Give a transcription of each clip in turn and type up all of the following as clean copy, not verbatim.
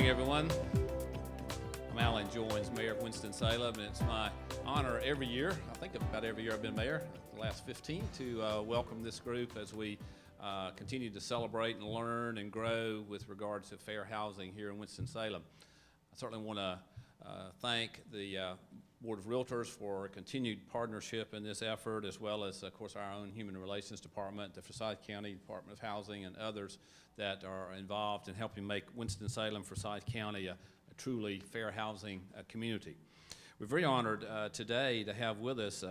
morning, everyone. I'm Alan Joins, Mayor of Winston-Salem, and it's my honor every year, I think about every year I've been mayor, the last 15, to welcome this group as we continue to celebrate and learn and grow with regards to fair housing here in Winston-Salem. I certainly want to thank the Board of Realtors for a continued partnership in this effort, as well as, of course, our own Human Relations Department, the Forsyth County Department of Housing, and others that are involved in helping make Winston-Salem, Forsyth County, a truly fair housing community. We're very honored today to have with us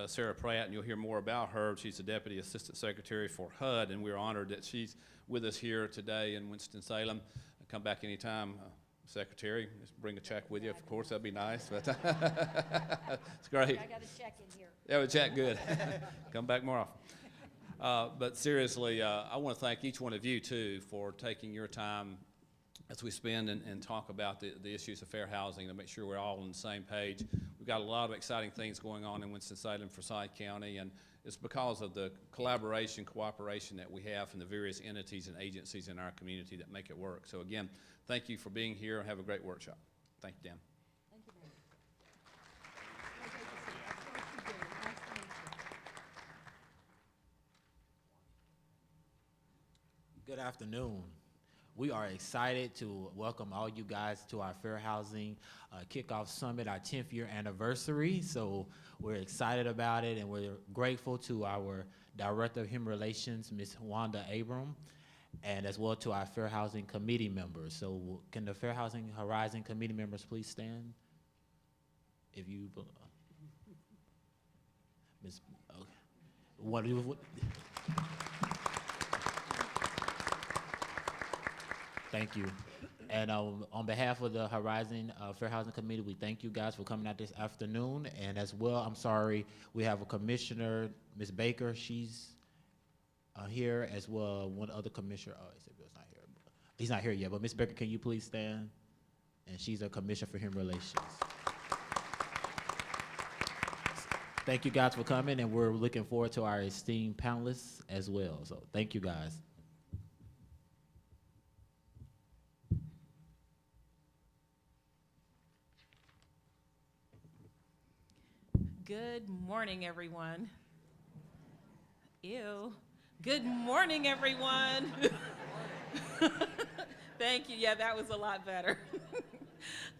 Sarah Pratt, and you'll hear more about her. She's the Deputy Assistant Secretary for HUD, and we're honored that she's with us here today in Winston-Salem. Come back anytime. Secretary, just bring a check with you, of course, that'd be nice. But it's great. I got a check in here. Yeah, a check, good. Come back more often. But seriously, I want to thank each one of you, too, for taking your time as we spend and talk about the issues of fair housing to make sure we're all on the same page. We've got a lot of exciting things going on in Winston-Salem, Forsyth County, and it's because of the collaboration, cooperation that we have from the various entities and agencies in our community that make it work. So again, thank you for being here and have a great workshop. Thank you, Dan. Thank you, Mayor. Nice to meet you. Good afternoon. We are excited to welcome all you guys to our Fair Housing Kickoff Summit, our 10th year anniversary. So we're excited about it, and we're grateful to our Director of Human Relations, Ms. Wanda Abram, and as well to our Fair Housing Committee members. So can the Fair Housing Horizon Committee members please stand? If you, Ms. Okay. What do you? Thank you. And on behalf of the Horizon Fair Housing Committee, we thank you guys for coming out this afternoon. And as well, I'm sorry, we have a commissioner, Ms. Baker. She's here, as well. One other commissioner. Oh, Isabel's not here. He's not here yet. But Ms. Baker, can you please stand? And she's a commissioner for Human Relations. Thank you guys for coming, and we're looking forward to our esteemed panelists as well. So thank you guys. Good morning, everyone. Ew. Good morning, everyone. Thank you. Yeah, that was a lot better.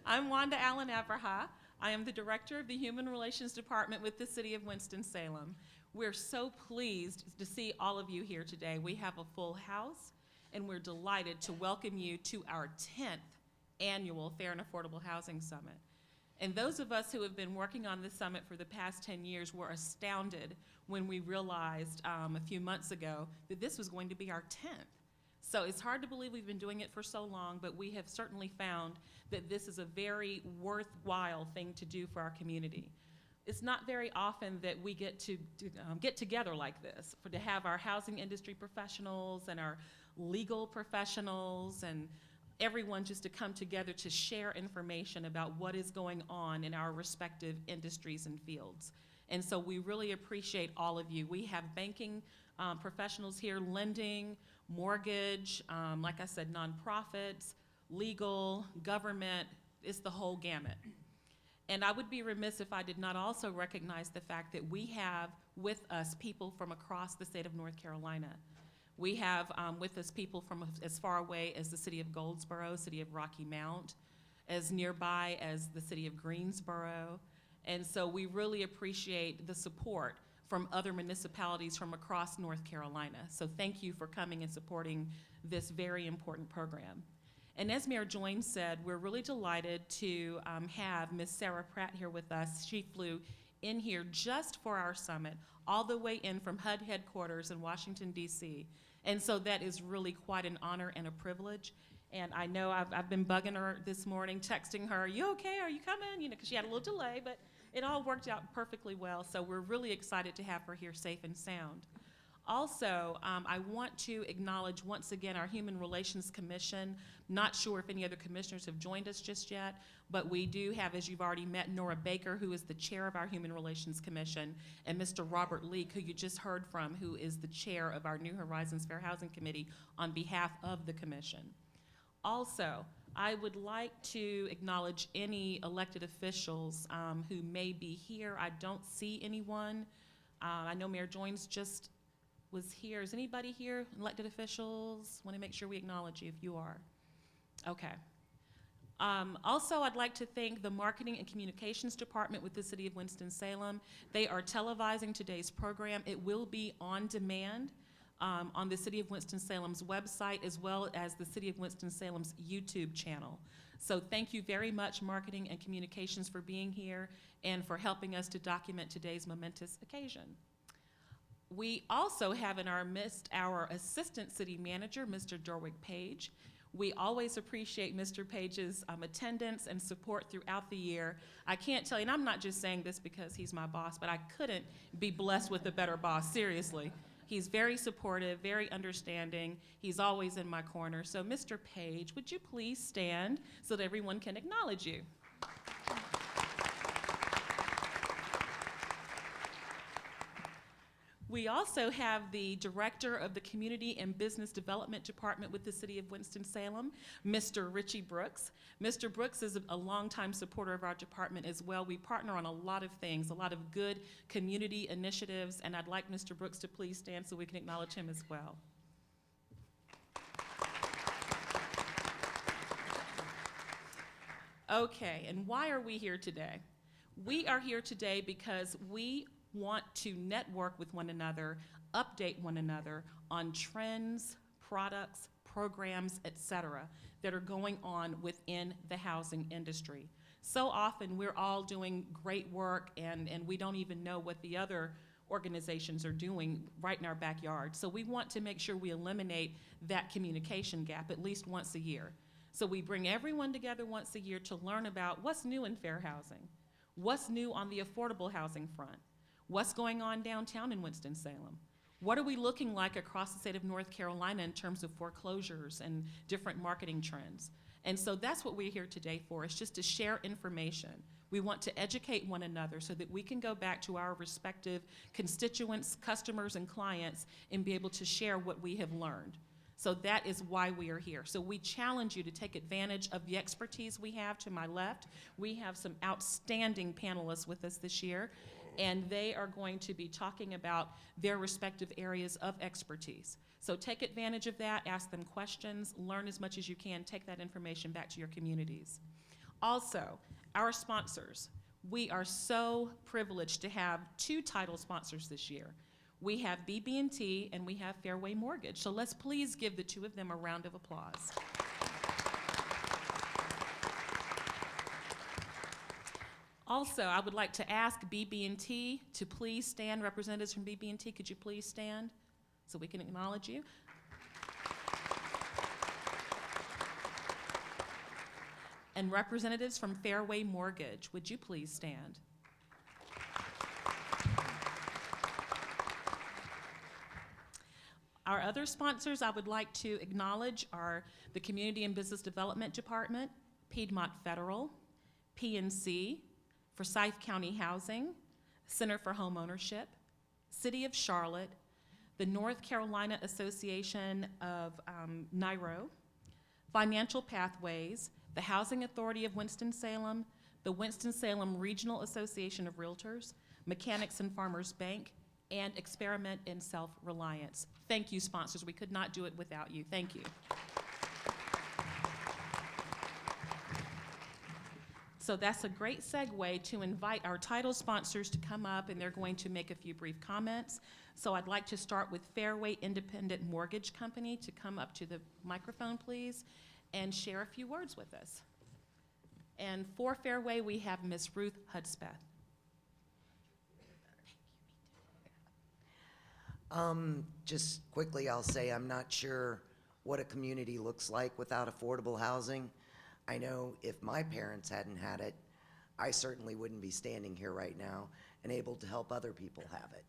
I'm Wanda Allen Abraha. I am the Director of the Human Relations Department with the City of Winston-Salem. We're so pleased to see all of you here today. We have a full house, and we're delighted to welcome you to our 10th annual Fair and Affordable Housing Summit. And those of us who have been working on this summit for the past 10 years were astounded when we realized a few months ago that this was going to be our 10th. So it's hard to believe we've been doing it for so long, but we have certainly found that this is a very worthwhile thing to do for our community. It's not very often that we get to get together like this, to have our housing industry professionals and our legal professionals and everyone just to come together to share information about what is going on in our respective industries and fields. And so we really appreciate all of you. We have banking professionals here, lending, mortgage, like I said, nonprofits, legal, government, it's the whole gamut. And I would be remiss if I did not also recognize the fact that we have with us people from across the state of North Carolina. We have with us people from as far away as the city of Goldsboro, city of Rocky Mount, as nearby as the city of Greensboro. And so we really appreciate the support from other municipalities from across North Carolina. So thank you for coming and supporting this very important program. And as Mayor Joines said, we're really delighted to have Ms. Sarah Pratt here with us. She flew in here just for our summit, all the way in from HUD headquarters in Washington, D.C. And so that is really quite an honor and a privilege. And I know I've been bugging her this morning, texting her, are you okay, are you coming? You know, because she had a little delay, but it all worked out perfectly well. So we're really excited to have her here safe and sound. Also, I want to acknowledge once again our Human Relations Commission. Not sure if any other commissioners have joined us just yet, but we do have, as you've already met, Nora Baker, who is the chair of our Human Relations Commission, and Mr. Robert Leake, who you just heard from, who is the chair of our New Horizons Fair Housing Committee on behalf of the commission. Also, I would like to acknowledge any elected officials who may be here. I don't see anyone. I know Mayor Joines just was here. Is anybody here, elected officials? Want to make sure we acknowledge you if you are. Okay. Also, I'd like to thank the Marketing and Communications Department with the City of Winston-Salem. They are televising today's program. It will be on demand on the City of Winston-Salem's website, as well as the City of Winston-Salem's YouTube channel. So thank you very much, Marketing and Communications, for being here and for helping us to document today's momentous occasion. We also have in our midst our Assistant City Manager, Mr. Dorwick Page. We always appreciate Mr. Page's attendance and support throughout the year. I can't tell you, and I'm not just saying this because he's my boss, but I couldn't be blessed with a better boss, seriously. He's very supportive, very understanding. He's always in my corner. So Mr. Page, would you please stand so that everyone can acknowledge you? We also have the Director of the Community and Business Development Department with the City of Winston-Salem, Mr. Richie Brooks. Mr. Brooks is a longtime supporter of our department as well. We partner on a lot of things, a lot of good community initiatives, and I'd like Mr. Brooks to please stand so we can acknowledge him as well. Okay, and why are we here today? We are here today because we want to network with one another, update one another on trends, products, programs, etc., that are going on within the housing industry. So often we're all doing great work and we don't even know what the other organizations are doing right in our backyard. So we want to make sure we eliminate that communication gap at least once a year. So we bring everyone together once a year to learn about what's new in fair housing, what's new on the affordable housing front, what's going on downtown in Winston-Salem? What are we looking like across the state of North Carolina in terms of foreclosures and different marketing trends? And so that's what we're here today for, is just to share information. We want to educate one another so that we can go back to our respective constituents, customers, and clients and be able to share what we have learned. So that is why we are here. So we challenge you to take advantage of the expertise we have to my left. We have some outstanding panelists with us this year, and they are going to be talking about their respective areas of expertise. So take advantage of that, ask them questions, learn as much as you can, take that information back to your communities. Also, our sponsors. We are so privileged to have two title sponsors this year. We have BB&T and we have Fairway Mortgage. So let's please give the two of them a round of applause. Also, I would like to ask BB&T to please stand. Representatives from BB&T, could you please stand so we can acknowledge you? And representatives from Fairway Mortgage, would you please stand? Our other sponsors I would like to acknowledge are the Community and Business Development Department, Piedmont Federal, PNC, Forsyth County Housing, Center for Home Ownership, City of Charlotte, the North Carolina Association of NIRO, Financial Pathways, the Housing Authority of Winston-Salem, the Winston-Salem Regional Association of Realtors, Mechanics and Farmers Bank, and Experiment in Self-Reliance. Thank you, sponsors. We could not do it without you. Thank you. So that's a great segue to invite our title sponsors to come up, and they're going to make a few brief comments. So I'd like to start with Fairway Independent Mortgage Company to come up to the microphone, please, and share a few words with us. And for Fairway, we have Ms. Ruth Hudspeth. Just quickly, I'll say I'm not sure what a community looks like without affordable housing. I know if my parents hadn't had it, I certainly wouldn't be standing here right now and able to help other people have it.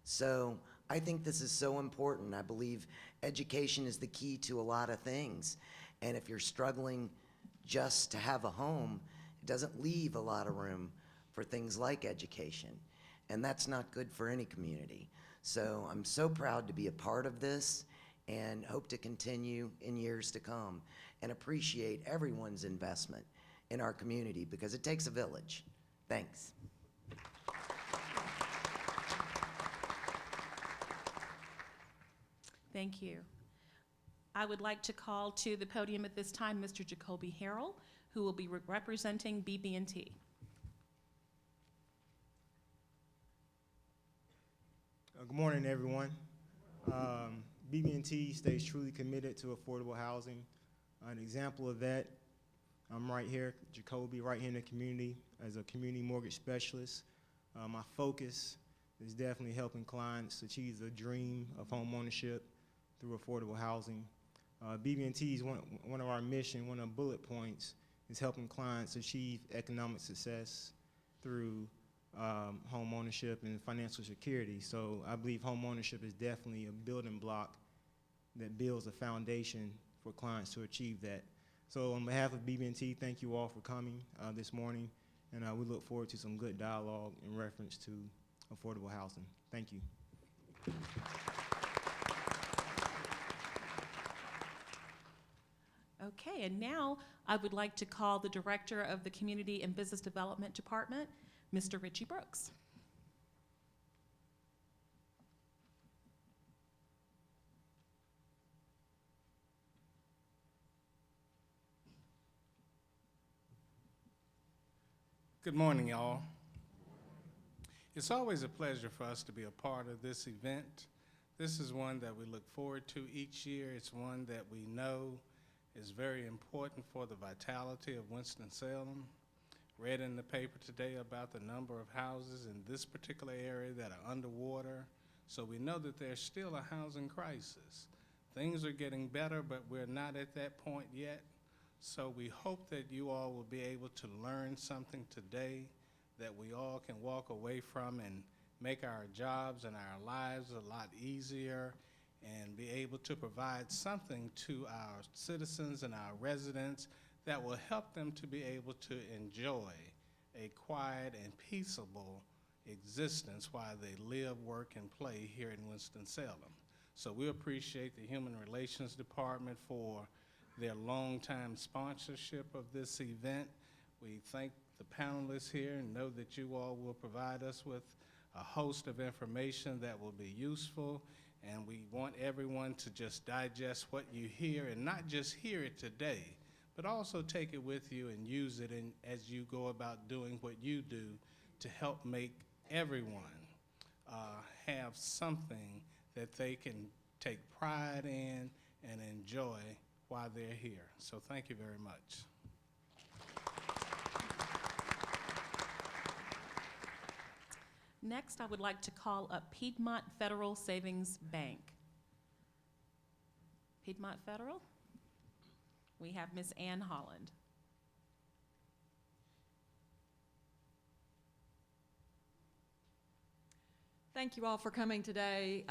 So I think this is so important. I believe education is the key to a lot of things. And if you're struggling just to have a home, it doesn't leave a lot of room for things like education. And that's not good for any community. So I'm so proud to be a part of this, and hope to continue in years to come, and appreciate everyone's investment in our community because it takes a village. Thanks. Thank you. I would like to call to the podium at this time Mr. Jacoby Harrell, who will be representing BB&T. Good morning, everyone. BB&T stays truly committed to affordable housing. An example of that, I'm right here, Jacoby, right here in the community as a community mortgage specialist. My focus is definitely helping clients achieve the dream of home ownership through affordable housing. BB&T is one of our mission, one of the bullet points is helping clients achieve economic success through home ownership and financial security. So I believe home ownership is definitely a building block that builds a foundation for clients to achieve that. So on behalf of BB&T, thank you all for coming this morning, and we look forward to some good dialogue in reference to affordable housing. Thank you. Okay, and now I would like to call the Director of the Community and Business Development Department, Mr. Richie Brooks. Good morning, y'all. It's always a pleasure for us to be a part of this event. This is one that we look forward to each year. It's one that we know is very important for the vitality of Winston-Salem. Read in the paper today about the number of houses in this particular area that are underwater, so we know that there's still a housing crisis. Things are getting better, but we're not at that point yet. So we hope that you all will be able to learn something today that we all can walk away from and make our jobs and our lives a lot easier and be able to provide something to our citizens and our residents that will help them to be able to enjoy a quiet and peaceable existence while they live, work, and play here in Winston-Salem. So we appreciate the Human Relations Department for their longtime sponsorship of this event. We thank the panelists here and know that you all will provide us with a host of information that will be useful, and we want everyone to just digest what you hear and not just hear it today, but also take it with you and use it as you go about doing what you do to help make everyone have something that they can take pride in and enjoy while they're here. So thank you very much. Next, I would like to call up Piedmont Federal Savings Bank. Piedmont Federal? We have Ms. Ann Holland. Thank you all for coming today.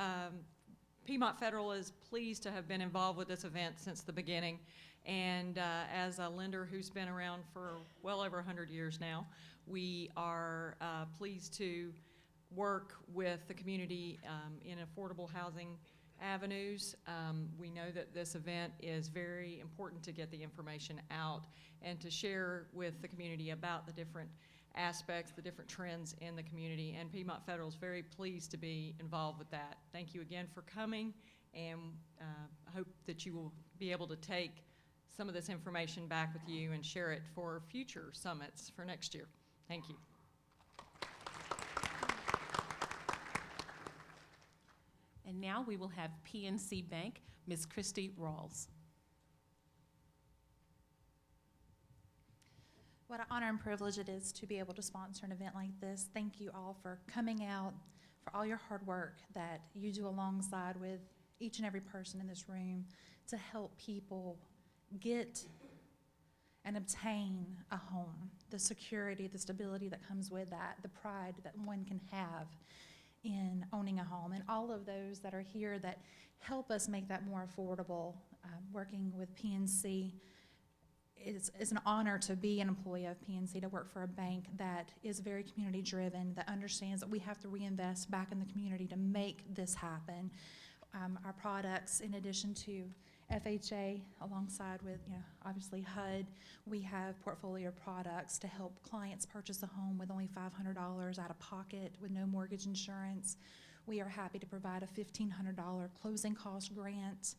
Piedmont Federal is pleased to have been involved with this event since the beginning. And as a lender who's been around for well over 100 years now, we are pleased to work with the community in affordable housing avenues. We know that this event is very important to get the information out and to share with the community about the different aspects, the different trends in the community, and Piedmont Federal is very pleased to be involved with that. Thank you again for coming, and I hope that you will be able to take some of this information back with you and share it for future summits for next year. Thank you. And now we will have PNC Bank, Ms. Christy Rawls. What an honor and privilege it is to be able to sponsor an event like this. Thank you all for coming out, for all your hard work that you do alongside with each and every person in this room to help people get and obtain a home, the security, the stability that comes with that, the pride that one can have in owning a home, and all of those that are here that help us make that more affordable. Working with PNC, it's an honor to be an employee of PNC, to work for a bank that is very community driven, that understands that we have to reinvest back in the community to make this happen. our products, in addition to FHA, alongside with, obviously HUD, we have portfolio products to help clients purchase a home with only $500 out of pocket with no mortgage insurance. We are happy to provide a $1,500 closing cost grant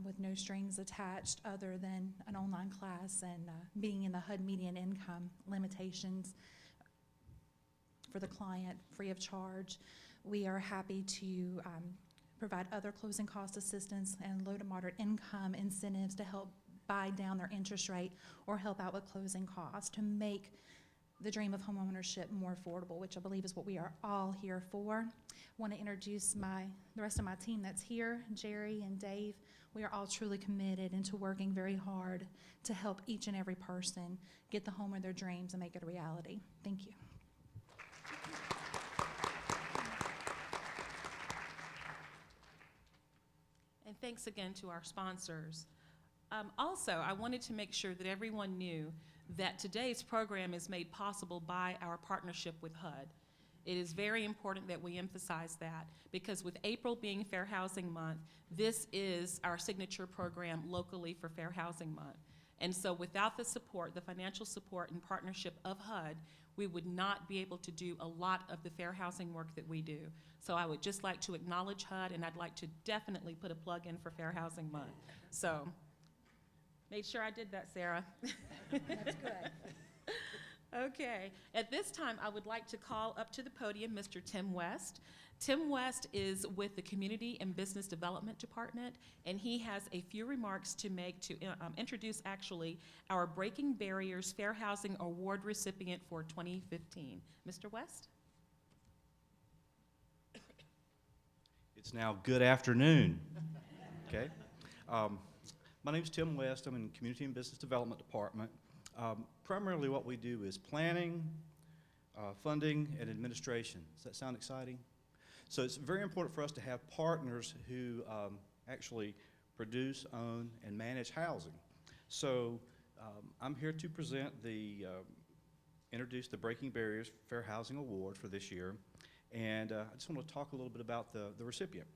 with no strings attached other than an online class and being in the HUD median income limitations for the client, free of charge. We are happy to provide other closing cost assistance and low to moderate income incentives to help buy down their interest rate or help out with closing costs to make the dream of homeownership more affordable, which I believe is what we are all here for. Want to introduce the rest of my team that's here, Jerry and Dave. We are all truly committed into working very hard to help each and every person get the home of their dreams and make it a reality. Thank you. And thanks again to our sponsors. Also, I wanted to make sure that everyone knew that today's program is made possible by our partnership with HUD. It is very important that we emphasize that, because with April being Fair Housing Month, this is our signature program locally for Fair Housing Month. And so without the support, the financial support and partnership of HUD, we would not be able to do a lot of the fair housing work that we do. So I would just like to acknowledge HUD, and I'd like to definitely put a plug in for Fair Housing Month. So, made sure I did that, Sarah. That's good. Okay, at this time, I would like to call up to the podium Mr. Tim West. Tim West is with the Community and Business Development Department, and he has a few remarks to make to introduce actually our Breaking Barriers Fair Housing Award recipient for 2015. Mr. West? It's now good afternoon. Okay. My name is Tim West. I'm in the Community and Business Development Department. Primarily what we do is planning, funding, and administration. Does that sound exciting? So it's very important for us to have partners who actually produce, own, and manage housing. So I'm here to present introduce the Breaking Barriers Fair Housing Award for this year. And I just want to talk a little bit about the recipient.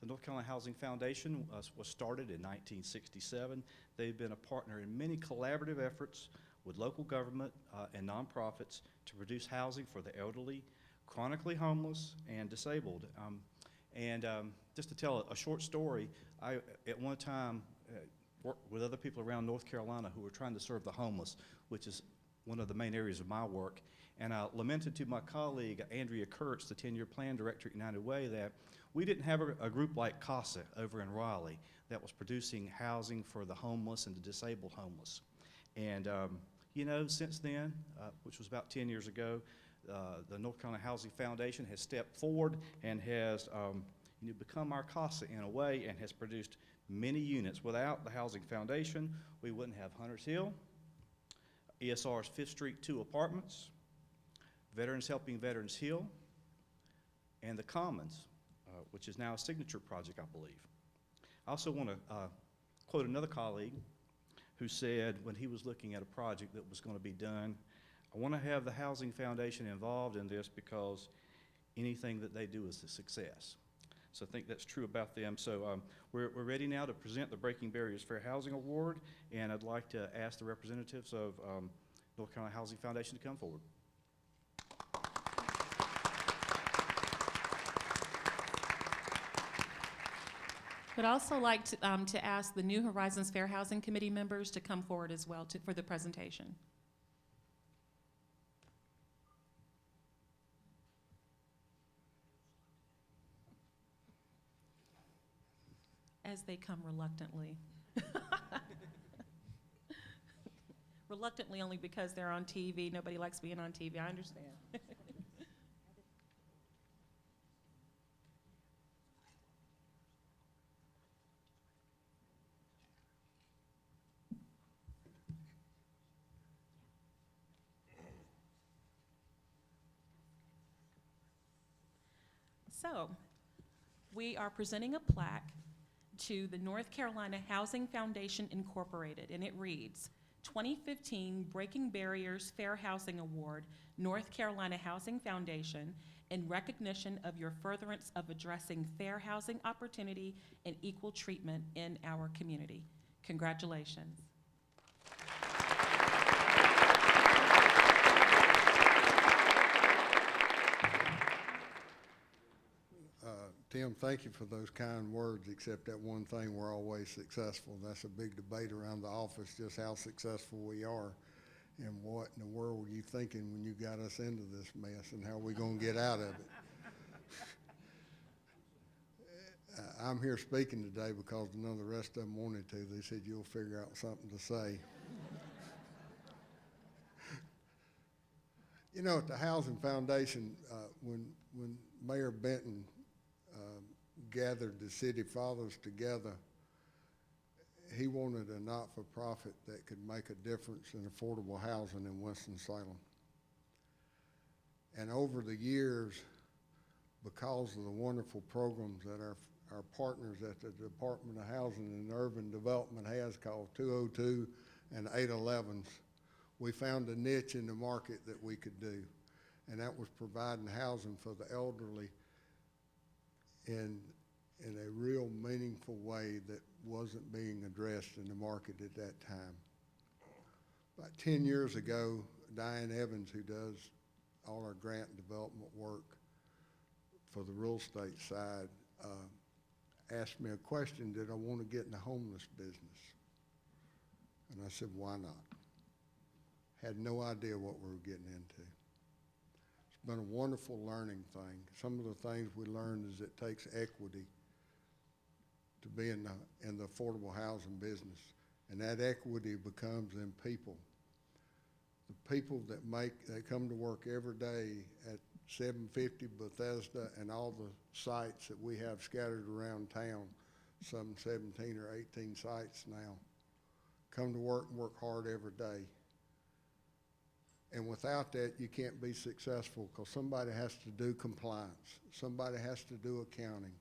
The North Carolina Housing Foundation was started in 1967. They've been a partner in many collaborative efforts with local government and nonprofits to produce housing for the elderly, chronically homeless, and disabled. Just to tell a short story, I at one time worked with other people around North Carolina who were trying to serve the homeless, which is one of the main areas of my work. And I lamented to my colleague, Andrea Kurtz, the 10-year plan director at United Way, that we didn't have a group like CASA over in Raleigh that was producing housing for the homeless and the disabled homeless. And, since then, which was about 10 years ago, the North Carolina Housing Foundation has stepped forward and has become our CASA in a way and has produced many units. Without the Housing Foundation, we wouldn't have Hunters Hill, ESR's 5th Street 2 apartments, Veterans Helping Veterans Heal, and the Commons, which is now a signature project, I believe. I also want to quote another colleague who said when he was looking at a project that was going to be done, I want to have the Housing Foundation involved in this because anything that they do is a success. So I think that's true about them. So we're ready now to present the Breaking Barriers Fair Housing Award, and I'd like to ask the representatives of North Carolina Housing Foundation to come forward. Would also like to ask the New Horizons Fair Housing Committee members to come forward as well for the presentation. As they come reluctantly. Reluctantly only because they're on TV. Nobody likes being on TV, I understand. So, we are presenting a plaque to the North Carolina Housing Foundation Incorporated, and it reads, 2015 Breaking Barriers Fair Housing Award, North Carolina Housing Foundation, in recognition of your furtherance of addressing fair housing opportunity and equal treatment in our community. Congratulations. Tim, thank you for those kind words, except that one thing, we're always successful. That's a big debate around the office, just how successful we are. And what in the world were you thinking when you got us into this mess, and how are we going to get out of it? I'm here speaking today because none of the rest of them wanted to. They said, you'll figure out something to say. You know, at the Housing Foundation, when Mayor Benton gathered the city fathers together, he wanted a not-for-profit that could make a difference in affordable housing in Winston-Salem. And over the years, because of the wonderful programs that our partners at the Department of Housing and Urban Development has, called 202 and 811s, we found a niche in the market that we could do. And that was providing housing for the elderly in a real meaningful way that wasn't being addressed in the market at that time. About 10 years ago, Diane Evans, who does all our grant and development work for the real estate side, asked me a question, did I want to get in the homeless business? And I said, why not? Had no idea what we were getting into. It's been a wonderful learning thing. Some of the things we learned is it takes equity to be in the affordable housing business, and that equity becomes in people. The people that come to work every day at 750 Bethesda and all the sites that we have scattered around town, some 17 or 18 sites now, come to work and work hard every day. And without that, you can't be successful, because somebody has to do compliance. Somebody has to do accounting.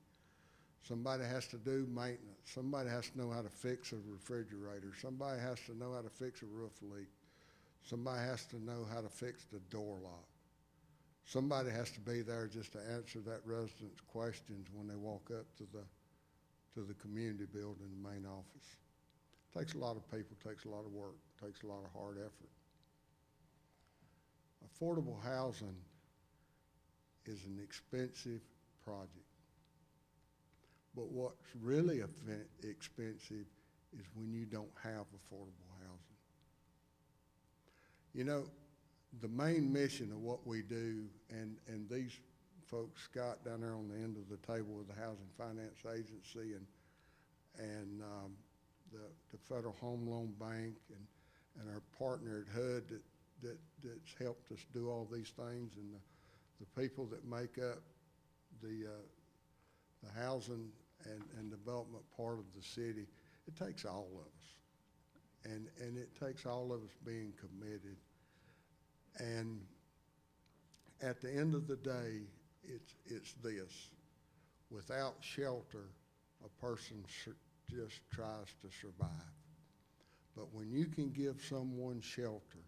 Somebody has to do maintenance. Somebody has to know how to fix a refrigerator. Somebody has to know how to fix a roof leak. Somebody has to know how to fix the door lock. Somebody has to be there just to answer that resident's questions when they walk up to the community building, the main office. It takes a lot of people, takes a lot of work, takes a lot of hard effort. Affordable housing is an expensive project. But what's really expensive is when you don't have affordable housing. You know, the main mission of what we do, and these folks, Scott down there on the end of the table with the Housing Finance Agency and the Federal Home Loan Bank and our partner at HUD that's helped us do all these things, and the people that make up the housing and development part of the city, it takes all of us. And it takes all of us being committed. And at the end of the day, it's this. Without shelter, a person just tries to survive. But when you can give someone shelter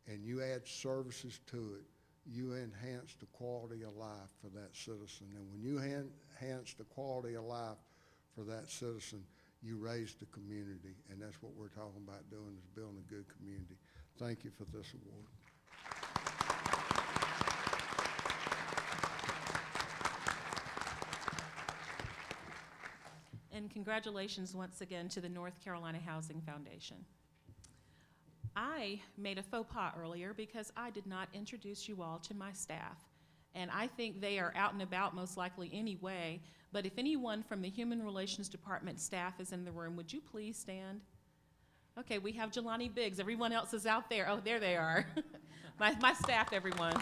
and you add services to it, you enhance the quality of life for that citizen. And when you enhance the quality of life for that citizen, you raise the community. And that's what we're talking about doing, is building a good community. Thank you for this award. And congratulations once again to the North Carolina Housing Foundation. I made a faux pas earlier because I did not introduce you all to my staff. And I think they are out and about most likely anyway, but if anyone from the Human Relations Department staff is in the room, would you please stand? Okay, we have Jelani Biggs. Everyone else is out there. Oh, there they are. my staff, everyone.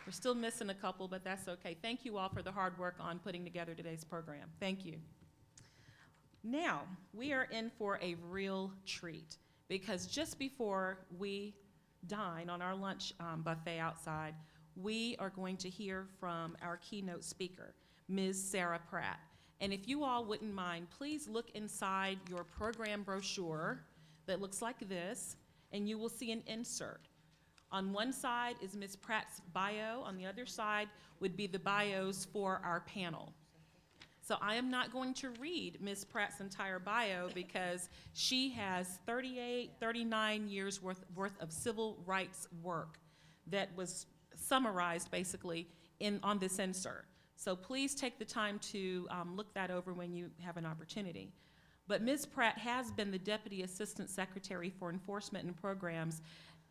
We're still missing a couple, but that's okay. Thank you all for the hard work on putting together today's program. Thank you. Now, we are in for a real treat, because just before we dine on our lunch buffet outside, we are going to hear from our keynote speaker, Ms. Sarah Pratt. And if you all wouldn't mind, please look inside your program brochure that looks like this, and you will see an insert. On one side is Ms. Pratt's bio. On the other side would be the bios for our panel. So I am not going to read Ms. Pratt's entire bio because she has 38, 39 years worth of civil rights work that was summarized basically on this insert. So please take the time to look that over when you have an opportunity. But Ms. Pratt has been the Deputy Assistant Secretary for Enforcement and Programs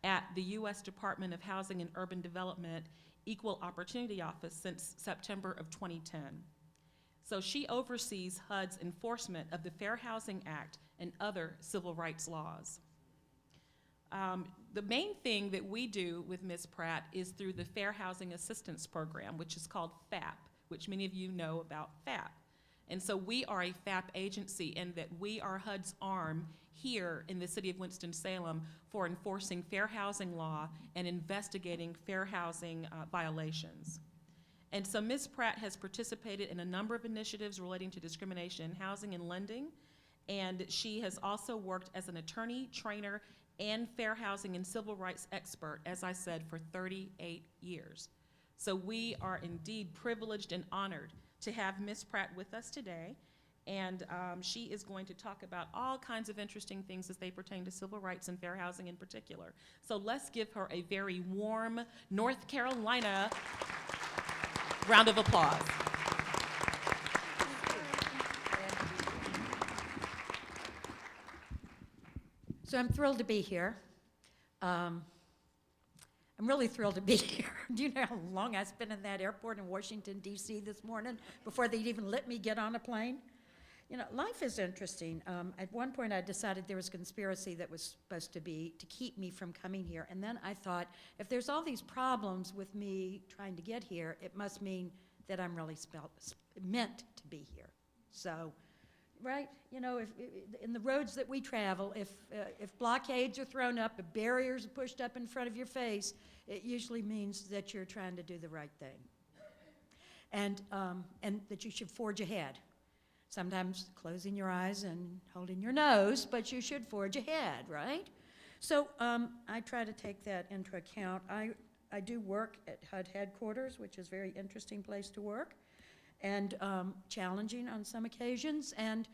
at the U.S. Department of Housing and Urban Development Equal Opportunity Office since September of 2010. So she oversees HUD's enforcement of the Fair Housing Act and other civil rights laws. The main thing that we do with Ms. Pratt is through the Fair Housing Assistance Program, which is called FAP, which many of you know about FAP. And so we are a FAP agency in that we are HUD's arm here in the city of Winston-Salem for enforcing fair housing law and investigating fair housing violations. And so Ms. Pratt has participated in a number of initiatives relating to discrimination in housing and lending, and she has also worked as an attorney, trainer, and fair housing and civil rights expert, as I said, for 38 years. So we are indeed privileged and honored to have Ms. Pratt with us today, and she is going to talk about all kinds of interesting things as they pertain to civil rights and fair housing in particular. So let's give her a very warm North Carolina round of applause. So I'm thrilled to be here. I'm really thrilled to be here. Do you know how long I spent in that airport in Washington, D.C. this morning before they'd even let me get on a plane? You know, life is interesting. At one point I decided there was a conspiracy that was supposed to be to keep me from coming here. And then I thought, if there's all these problems with me trying to get here, it must mean that I'm really meant to be here. So, right? You know, if in the roads that we travel, if blockades are thrown up, if barriers are pushed up in front of your face, it usually means that you're trying to do the right thing. And that you should forge ahead. Sometimes closing your eyes and holding your nose, but you should forge ahead, right? So I try to take that into account. I do work at HUD headquarters, which is a very interesting place to work, and challenging on some occasions. And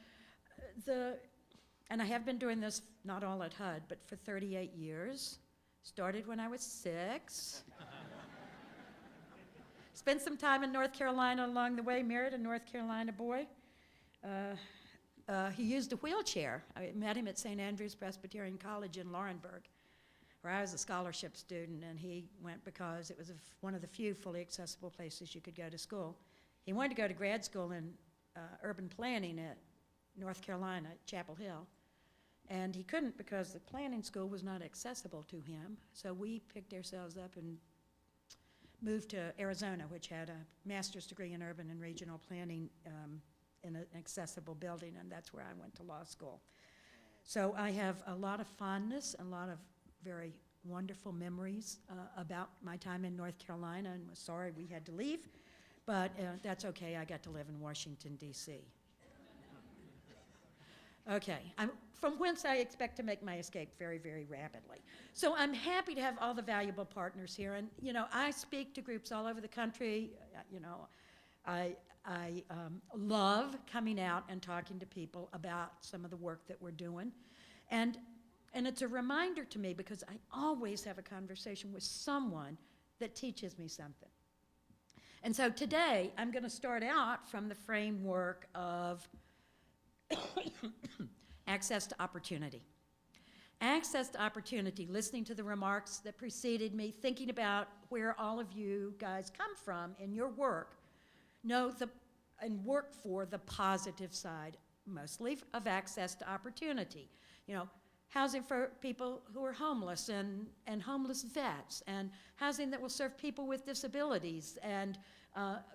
I have been doing this, not all at HUD, but for 38 years. Started when I was 6. Spent some time in North Carolina along the way, married a North Carolina boy. He used a wheelchair. I met him at St. Andrew's Presbyterian College in Laurinburg, where I was a scholarship student, and he went because it was one of the few fully accessible places you could go to school. He wanted to go to grad school in urban planning at North Carolina, at Chapel Hill, and he couldn't because the planning school was not accessible to him. So we picked ourselves up and moved to Arizona, which had a master's degree in urban and regional planning in an accessible building, and that's where I went to law school. So I have a lot of fondness and a lot of very wonderful memories about my time in North Carolina, and was sorry we had to leave, but that's okay. I got to live in Washington, D.C. Okay, from whence I expect to make my escape very, very rapidly. So I'm happy to have all the valuable partners here, and you know, I speak to groups all over the country. You know, I love coming out and talking to people about some of the work that we're doing, and it's a reminder to me because I always have a conversation with someone that teaches me something. And so today I'm going to start out from the framework of access to opportunity. Access to opportunity, listening to the remarks that preceded me, thinking about where all of you guys come from in your work, and work for the positive side, mostly of access to opportunity. You know, housing for people who are homeless and homeless vets, and housing that will serve people with disabilities, and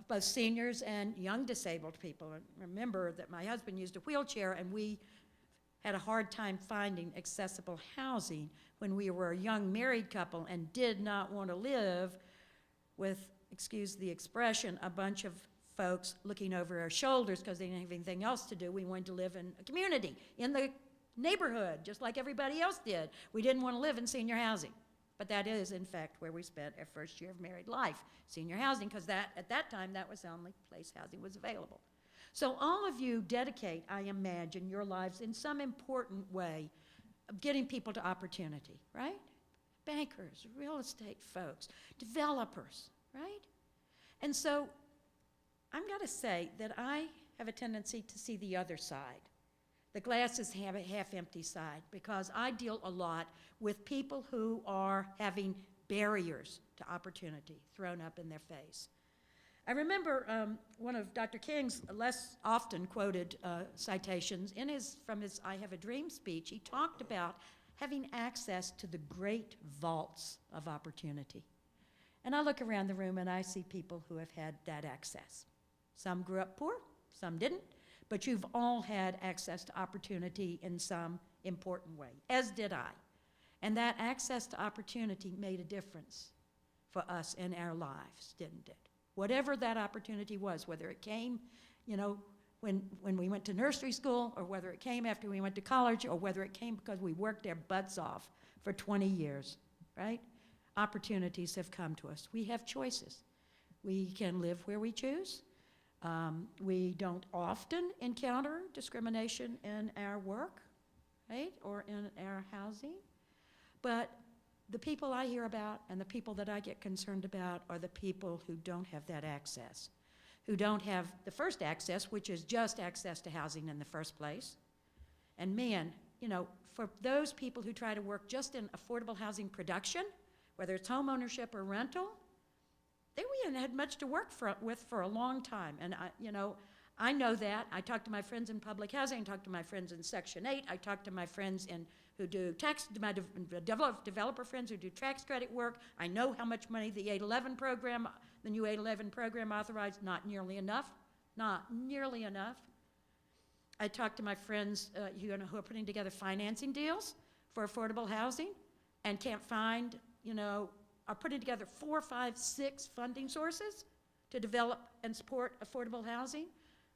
both seniors and young disabled people. And remember that my husband used a wheelchair, and we had a hard time finding accessible housing when we were a young married couple and did not want to live with, excuse the expression, a bunch of folks looking over our shoulders because they didn't have anything else to do. We wanted to live in a community, in the neighborhood, just like everybody else did. We didn't want to live in senior housing. But that is, in fact, where we spent our first year of married life, senior housing, because at that time, that was the only place housing was available. So all of you dedicate, I imagine, your lives in some important way of getting people to opportunity, right? Bankers, real estate folks, developers, right? And so I'm going to say that I have a tendency to see the other side. The glasses have a half-empty side, because I deal a lot with people who are having barriers to opportunity thrown up in their face. I remember one of Dr. King's less often quoted citations from his I Have a Dream speech. He talked about having access to the great vaults of opportunity. And I look around the room and I see people who have had that access. Some grew up poor, some didn't. But you've all had access to opportunity in some important way, as did I. And that access to opportunity made a difference for us in our lives, didn't it? Whatever that opportunity was, whether it came, when we went to nursery school, or whether it came after we went to college, or whether it came because we worked our butts off for 20 years, right? Opportunities have come to us. We have choices. We can live where we choose. We don't often encounter discrimination in our work, right, or in our housing. But the people I hear about and the people that I get concerned about are the people who don't have that access, who don't have the first access, which is just access to housing in the first place. And man, for those people who try to work just in affordable housing production, whether it's home ownership or rental, we haven't had much to work with for a long time. And I know that. I talk to my friends in public housing, I talk to my friends in Section 8, I talk to my friends who do my developer friends who do tax credit work. I know how much money the new 811 program authorized, not nearly enough. I talk to my friends who are putting together financing deals for affordable housing and can't find, are putting together 4, 5, 6 funding sources to develop and support affordable housing.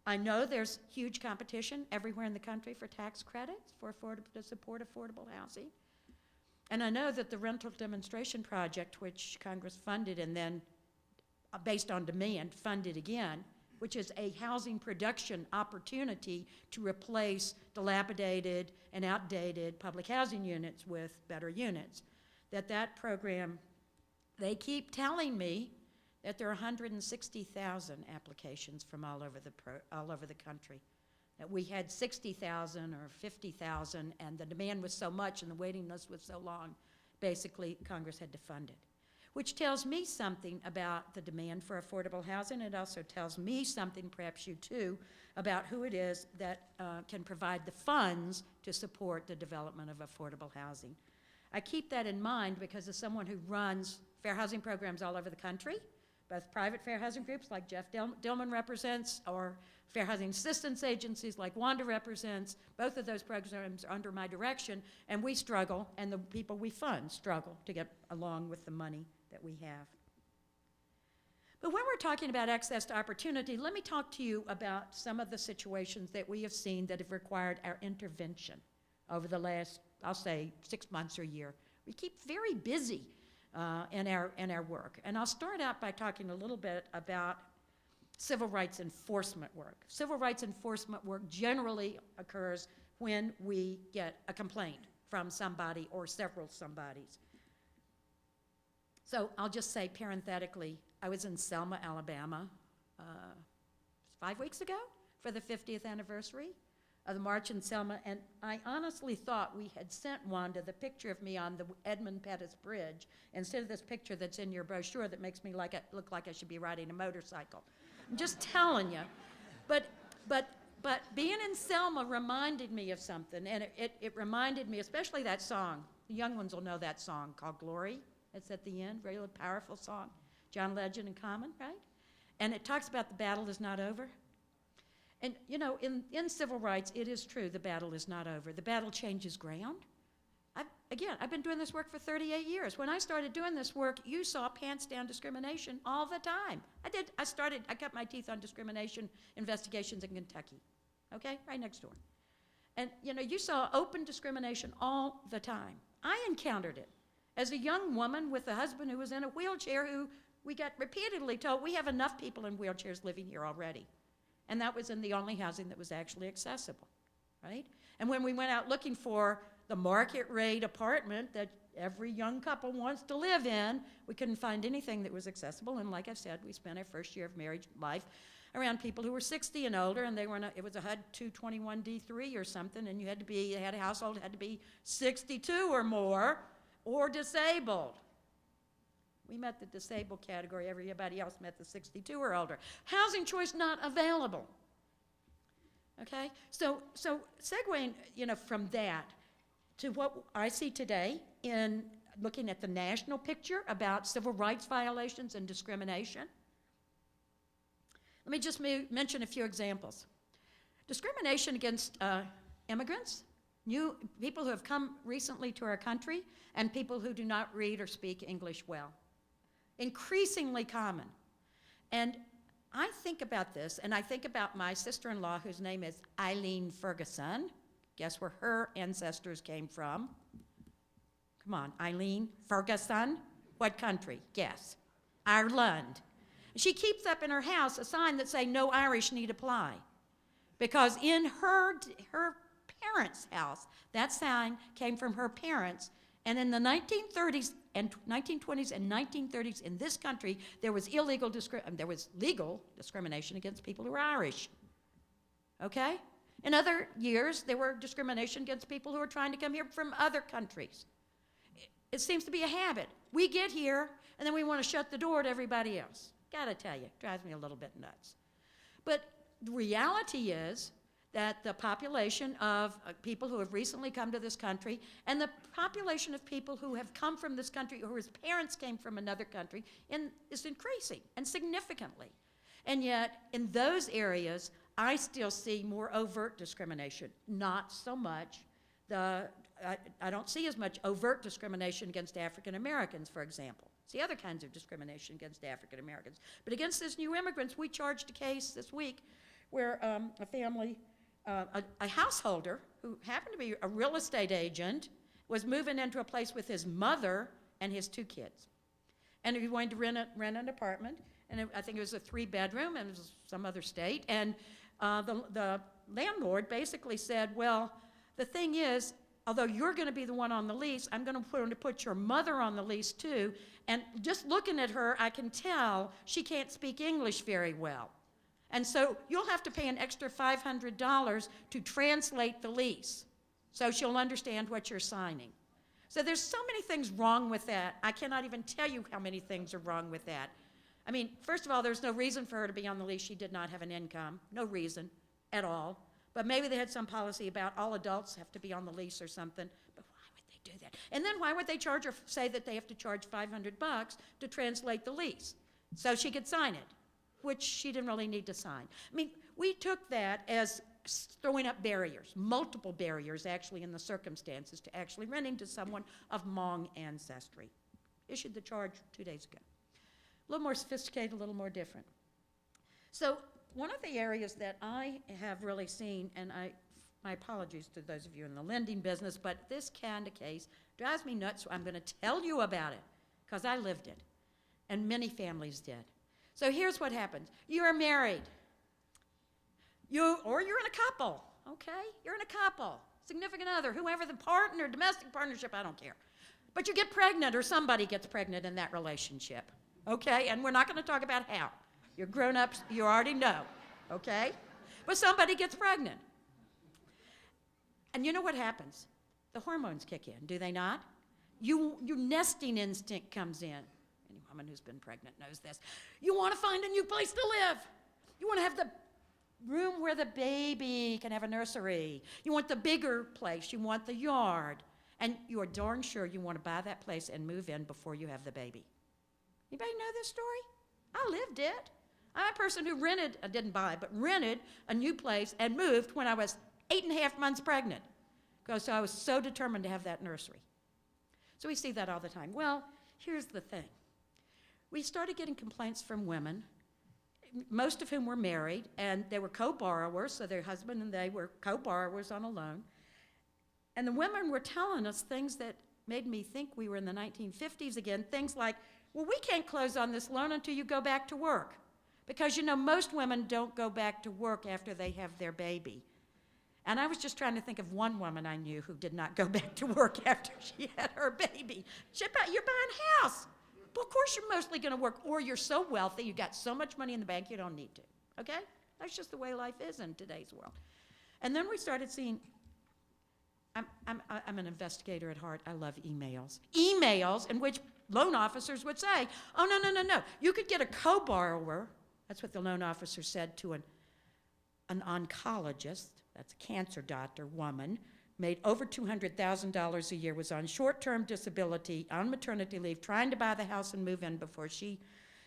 I know there's huge competition everywhere in the country for tax credits to support affordable housing. And I know that the rental demonstration project, which Congress funded and then, based on demand, funded again, which is a housing production opportunity to replace dilapidated and outdated public housing units with better units, that program, they keep telling me that there are 160,000 applications from all over the country. That we had 60,000 or 50,000, and the demand was so much and the waiting list was so long, basically Congress had to fund it. Which tells me something about the demand for affordable housing. It also tells me something, perhaps you too, about who it is that can provide the funds to support the development of affordable housing. I keep that in mind because as someone who runs fair housing programs all over the country, both private fair housing groups like Jeff Dillman represents, or fair housing assistance agencies like Wanda represents, both of those programs are under my direction, and we struggle, and the people we fund struggle to get along with the money that we have. But when we're talking about access to opportunity, let me talk to you about some of the situations that we have seen that have required our intervention over the last, I'll say, 6 months or a year. We keep very busy in our work. And I'll start out by talking a little bit about civil rights enforcement work. Civil rights enforcement work generally occurs when we get a complaint from somebody or several somebodies. So I'll just say parenthetically, I was in Selma, Alabama 5 weeks ago for the 50th anniversary of the March in Selma, and I honestly thought we had sent Wanda the picture of me on the Edmund Pettus Bridge instead of this picture that's in your brochure that makes me look like I should be riding a motorcycle. I'm just telling you. But being in Selma reminded me of something, and it reminded me, especially that song. The young ones will know that song called Glory. It's at the end, really powerful song. John Legend and Common, right? And it talks about the battle is not over. And, in civil rights, it is true the battle is not over. The battle changes ground. I've been doing this work for 38 years. When I started doing this work, you saw pants down discrimination all the time. I cut my teeth on discrimination investigations in Kentucky, okay, right next door. And, you saw open discrimination all the time. I encountered it. as a young woman with a husband who was in a wheelchair, who we got repeatedly told, we have enough people in wheelchairs living here already. And that was in the only housing that was actually accessible, right? And when we went out looking for the market rate apartment that every young couple wants to live in, we couldn't find anything that was accessible. And like I said, we spent our first year of marriage life around people who were 60 and older, and they were it was a HUD 221D3 or something, and you had a household had to be 62 or more, or disabled. We met the disabled category. Everybody else met the 62 or older. Housing choice not available. Okay, so segueing, from that to what I see today in looking at the national picture about civil rights violations and discrimination. Let me just mention a few examples. Discrimination against immigrants, new people who have come recently to our country, and people who do not read or speak English well. Increasingly common. And I think about this, and I think about my sister-in-law, whose name is Eileen Ferguson. Guess where her ancestors came from? Come on, Eileen Ferguson. What country? Guess. Ireland. She keeps up in her house a sign that say no Irish need apply. Because in her parents' house, that sign came from her parents. And in the 1930s and 1920s and 1930s in this country, there was legal discrimination against people who were Irish. Okay? In other years, there were discrimination against people who were trying to come here from other countries. It seems to be a habit. We get here, and then we want to shut the door to everybody else. Gotta tell you, drives me a little bit nuts. But the reality is that the population of people who have recently come to this country and the population of people who have come from this country or whose parents came from another country is increasing, and significantly. And yet, in those areas, I still see more overt discrimination. Not so much I don't see as much overt discrimination against African Americans, for example. See other kinds of discrimination against African Americans. But against these new immigrants, we charged a case this week where a family, a householder who happened to be a real estate agent, was moving into a place with his mother and his 2 kids. And he wanted to rent an apartment, and I think it was a 3-bedroom, and it was some other state. And the landlord basically said, well, the thing is, although you're going to be the one on the lease, I'm going to put your mother on the lease too. And just looking at her, I can tell she can't speak English very well. And so you'll have to pay an extra $500 to translate the lease so she'll understand what you're signing. So there's so many things wrong with that. I cannot even tell you how many things are wrong with that. I mean, first of all, there's no reason for her to be on the lease. She did not have an income. No reason at all. But maybe they had some policy about all adults have to be on the lease or something. But why would they do that? And then why would they say that they have to charge $500 to translate the lease so she could sign it, which she didn't really need to sign? I mean, we took that as throwing up barriers, multiple barriers actually in the circumstances to actually renting to someone of Hmong ancestry. Issued the charge 2 days ago. A little more sophisticated, a little more different. So one of the areas that I have really seen, and my apologies to those of you in the lending business, but this kind of case drives me nuts, so I'm going to tell you about it, because I lived it, and many families did. So here's what happens. You are married, or you're in a couple, okay? You're in a couple, significant other, whoever the partner, domestic partnership, I don't care. But you get pregnant, or somebody gets pregnant in that relationship, okay? And we're not going to talk about how. You're grown-ups, you already know, okay? But somebody gets pregnant. And you know what happens? The hormones kick in, do they not? Your nesting instinct comes in. Any woman who's been pregnant knows this. You want to find a new place to live. You want to have the room where the baby can have a nursery. You want the bigger place. You want the yard. And you are darn sure you want to buy that place and move in before you have the baby. Anybody know this story? I lived it. I'm a person who didn't buy, but rented a new place and moved when I was 8.5 months pregnant, because I was so determined to have that nursery. So we see that all the time. Well, here's the thing. We started getting complaints from women, most of whom were married, and they were co-borrowers, so their husband and they were co-borrowers on a loan. And the women were telling us things that made me think we were in the 1950s again. Things like, well, we can't close on this loan until you go back to work. Because, you know, most women don't go back to work after they have their baby. And I was just trying to think of one woman I knew who did not go back to work after she had her baby. You're buying a house. Well, of course you're mostly going to work, or you're so wealthy, you got so much money in the bank you don't need to, okay? That's just the way life is in today's world. And then we started seeing, I'm an investigator at heart. I love emails. Emails in which loan officers would say, oh, no. You could get a co-borrower. That's what the loan officer said to an oncologist. That's a cancer doctor, woman, made over $200,000 a year, was on short-term disability, on maternity leave, trying to buy the house and move in before she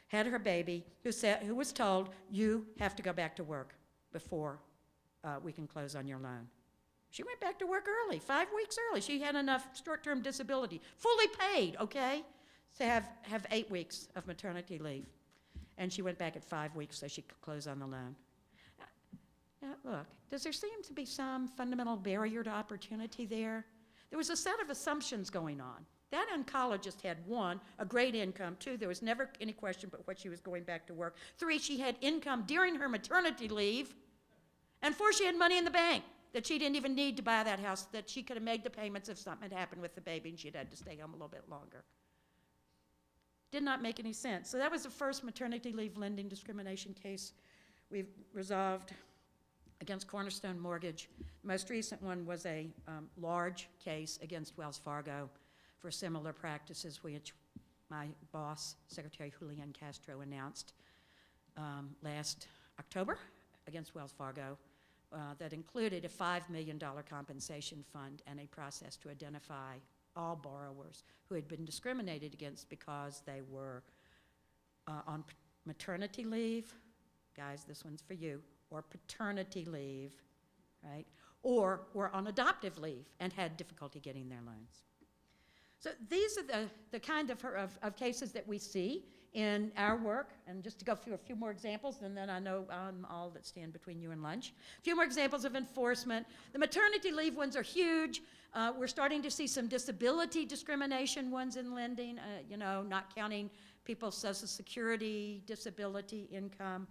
had her baby, who was told, you have to go back to work before we can close on your loan. She went back to work early, 5 weeks early. She had enough short-term disability, fully paid, okay, to have 8 weeks of maternity leave. And she went back at 5 weeks so she could close on the loan. Now, look, does there seem to be some fundamental barrier to opportunity there? There was a set of assumptions going on. That oncologist had 1, a great income. 2, there was never any question but what she was going back to work. 3, she had income during her maternity leave. And 4, she had money in the bank that she didn't even need to buy that house, that she could have made the payments if something had happened with the baby and she'd had to stay home a little bit longer. Did not make any sense. So that was the first maternity leave lending discrimination case we've resolved against Cornerstone Mortgage. The most recent one was a large case against Wells Fargo for similar practices, which my boss, Secretary Julian Castro, announced last October against Wells Fargo that included a $5 million compensation fund and a process to identify all borrowers who had been discriminated against because they were on maternity leave. Guys, this one's for you. Or paternity leave, right? Or were on adoptive leave and had difficulty getting their loans. So these are the kind of cases that we see in our work. And just to go through a few more examples, and then I know I'm all that stand between you and lunch. A few more examples of enforcement. The maternity leave ones are huge. We're starting to see some disability discrimination ones in lending, not counting people's Social Security, disability, income.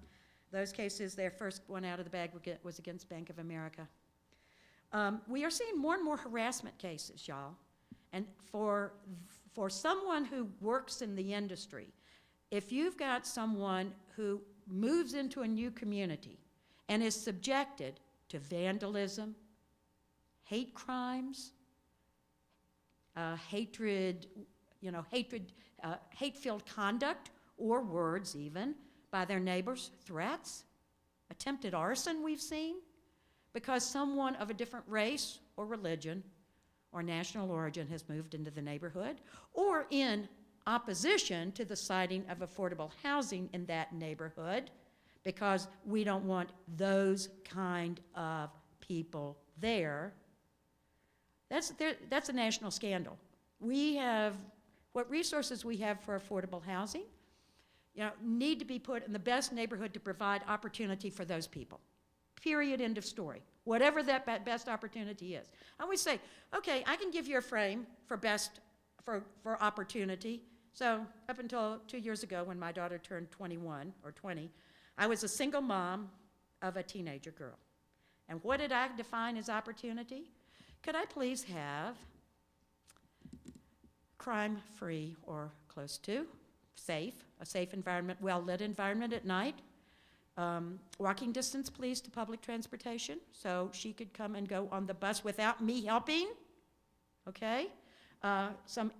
Those cases, their first one out of the bag was against Bank of America. We are seeing more and more harassment cases, y'all. And for someone who works in the industry, if you've got someone who moves into a new community and is subjected to vandalism, hate crimes, hatred, hate-filled conduct, or words even, by their neighbors, threats, attempted arson we've seen, because someone of a different race or religion or national origin has moved into the neighborhood, or in opposition to the siting of affordable housing in that neighborhood, because we don't want those kind of people there. That's a national scandal. We have, what resources we have for affordable housing, need to be put in the best neighborhood to provide opportunity for those people. Period, end of story. Whatever that best opportunity is. I always say, okay, I can give you a frame for opportunity. So up until 2 years ago when my daughter turned 21 or 20, I was a single mom of a teenager girl. And what did I define as opportunity? Could I please have crime-free or close to, a safe environment, well-lit environment at night, walking distance, please, to public transportation, so she could come and go on the bus without me helping, okay? Some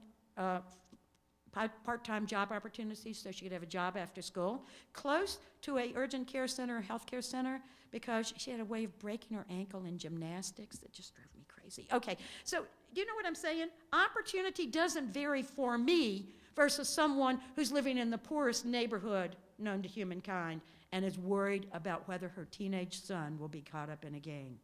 part-time job opportunities, so she could have a job after school, close to a urgent care center or healthcare center, because she had a way of breaking her ankle in gymnastics that just drove me crazy. Okay, so do you know what I'm saying? Opportunity doesn't vary for me versus someone who's living in the poorest neighborhood known to humankind and is worried about whether her teenage son will be caught up in a gang.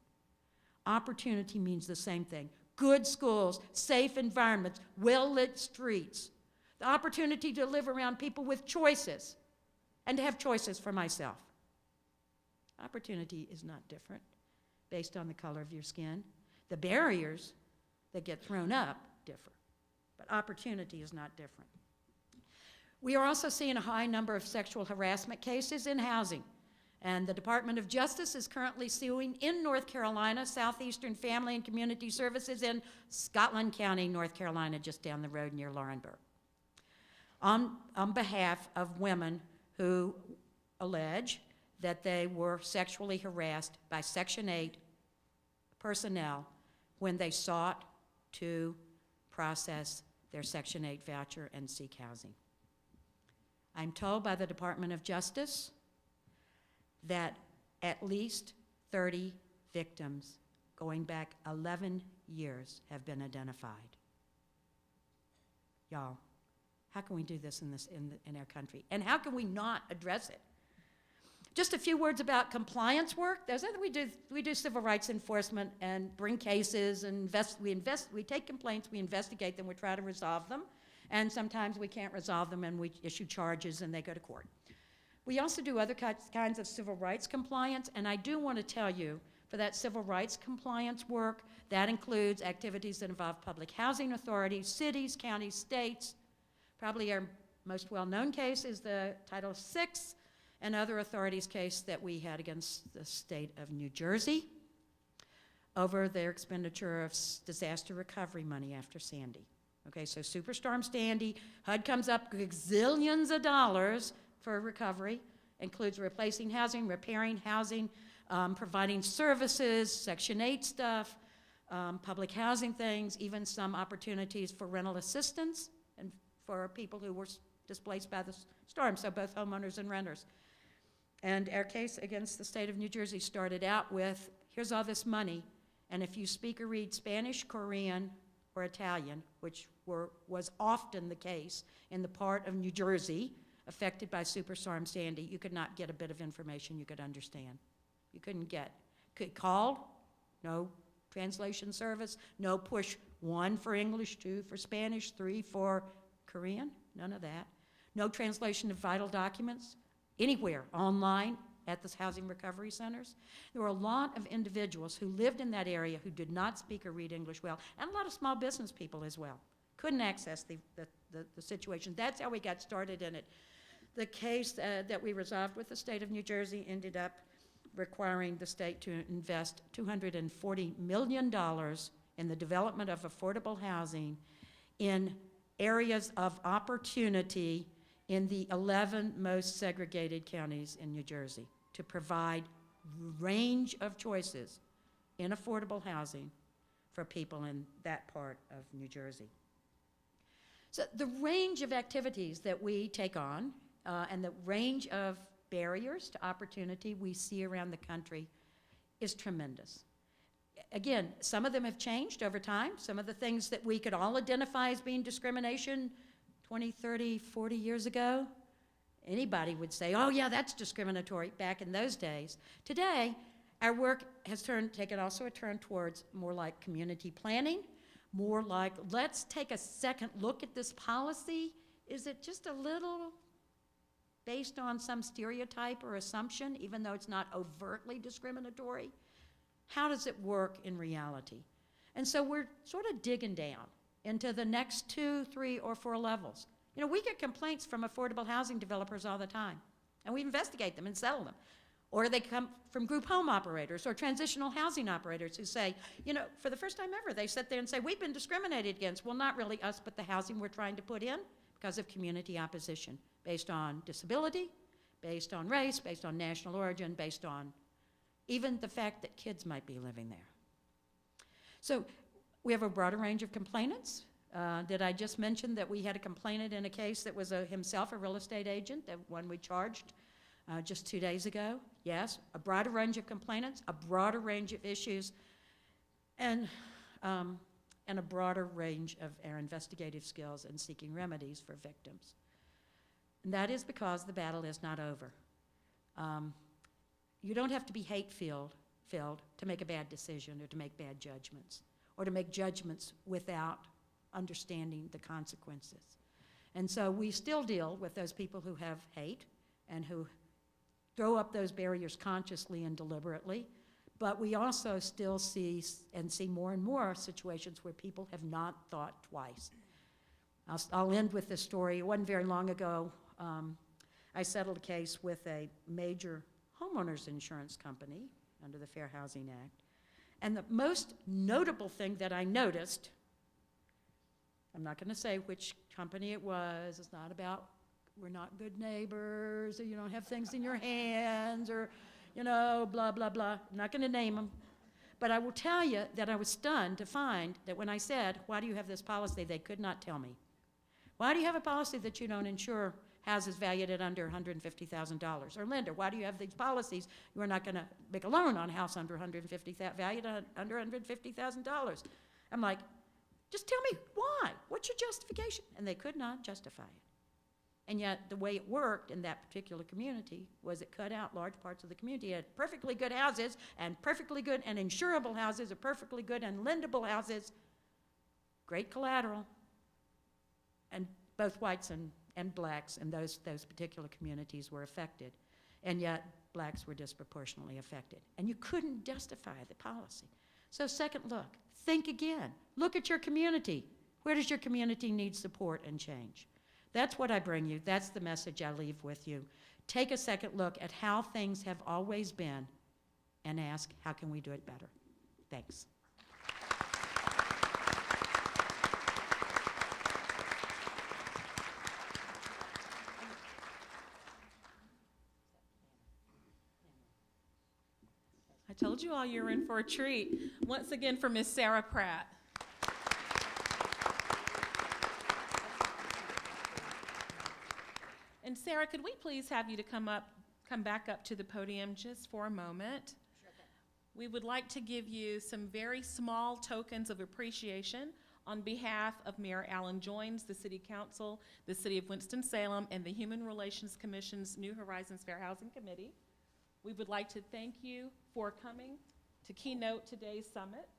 Opportunity means the same thing. Good schools, safe environments, well-lit streets. The opportunity to live around people with choices and to have choices for myself. Opportunity is not different based on the color of your skin. The barriers that get thrown up differ. but opportunity is not different. We are also seeing a high number of sexual harassment cases in housing. And the Department of Justice is currently suing in North Carolina, Southeastern Family and Community Services in Scotland County, North Carolina, just down the road near Laurinburg, on behalf of women who allege that they were sexually harassed by Section 8 personnel when they sought to process their Section 8 voucher and seek housing. I'm told by the Department of Justice that at least 30 victims going back 11 years have been identified. Y'all, how can we do this in our country? And how can we not address it? Just a few words about compliance work. We do civil rights enforcement and bring cases and we take complaints, we investigate them, we try to resolve them, and sometimes we can't resolve them and we issue charges and they go to court. We also do other kinds of civil rights compliance, and I do want to tell you, for that civil rights compliance work, that includes activities that involve public housing authorities, cities, counties, states. Probably our most well-known case is the Title VI and other authorities case that we had against the state of New Jersey over their expenditure of disaster recovery money after Sandy. Okay, so Superstorm Sandy, HUD comes up with gazillions of dollars for recovery, includes replacing housing, repairing housing, providing services, Section 8 stuff, public housing things, even some opportunities for rental assistance and for people who were displaced by the storm, so both homeowners and renters. And our case against the state of New Jersey started out with, here's all this money, and if you speak or read Spanish, Korean, or Italian, which was often the case in the part of New Jersey affected by Superstorm Sandy, you could not get a bit of information you could understand. You couldn't call, no translation service, no push 1 for English, 2 for Spanish, 3 for Korean, none of that. No translation of vital documents anywhere online at the housing recovery centers. There were a lot of individuals who lived in that area who did not speak or read English well, and a lot of small business people as well. Couldn't access the situation. That's how we got started in it. The case that we resolved with the state of New Jersey ended up requiring the state to invest $240 million in the development of affordable housing in areas of opportunity in the 11 most segregated counties in New Jersey to provide range of choices in affordable housing for people in that part of New Jersey. So the range of activities that we take on and the range of barriers to opportunity we see around the country is tremendous. Again, some of them have changed over time. Some of the things that we could all identify as being discrimination 20, 30, 40 years ago, anybody would say, oh yeah, that's discriminatory back in those days. Today, our work has taken also a turn towards more like community planning, more like, let's take a second look at this policy. Is it just a little based on some stereotype or assumption, even though it's not overtly discriminatory? How does it work in reality? And so we're sort of digging down into the next 2, 3, or 4 levels. You know, we get complaints from affordable housing developers all the time, and we investigate them and settle them. Or they come from group home operators or transitional housing operators who say, you know, for the first time ever, they sit there and say, we've been discriminated against. Well, not really us, but the housing we're trying to put in because of community opposition based on disability, based on race, based on national origin, based on even the fact that kids might be living there. So we have a broader range of complainants. Did I just mention that we had a complainant in a case that was himself a real estate agent, that one we charged just 2 days ago? Yes, a broader range of complainants, a broader range of issues, and a broader range of our investigative skills in seeking remedies for victims. And that is because the battle is not over. You don't have to be hate-filled to make a bad decision or to make bad judgments, or to make judgments without understanding the consequences. And so we still deal with those people who have hate and who throw up those barriers consciously and deliberately, but we also still see more and more situations where people have not thought twice. I'll end with this story. It wasn't very long ago. I settled a case with a major homeowners insurance company under the Fair Housing Act. And the most notable thing that I noticed, I'm not going to say which company it was. It's not about we're not good neighbors, or you don't have things in your hands, or, you know, blah, blah, blah. I'm not going to name them. But I will tell you that I was stunned to find that when I said, why do you have this policy, they could not tell me. Why do you have a policy that you don't insure houses valued at under $150,000? Or Linda, why do you have these policies? You are not going to make a loan on a house under valued at under $150,000. I'm like, just tell me why. What's your justification? And they could not justify it. And yet the way it worked in that particular community was it cut out large parts of the community. It had perfectly good houses and perfectly good and insurable houses, or perfectly good and lendable houses, great collateral, and both whites and blacks in those particular communities were affected. And yet blacks were disproportionately affected. And you couldn't justify the policy. So second look, think again. Look at your community. Where does your community need support and change? That's what I bring you. That's the message I leave with you. Take a second look at how things have always been and ask, how can we do it better? Thanks. I told you all you were in for a treat. Once again for Miss Sarah Pratt. And Sarah, could we please have you to come back up to the podium just for a moment? Sure. We would like to give you some very small tokens of appreciation on behalf of Mayor Alan Joines, the City Council, the City of Winston-Salem, and the Human Relations Commission's New Horizons Fair Housing Committee. We would like to thank you for coming to keynote today's summit.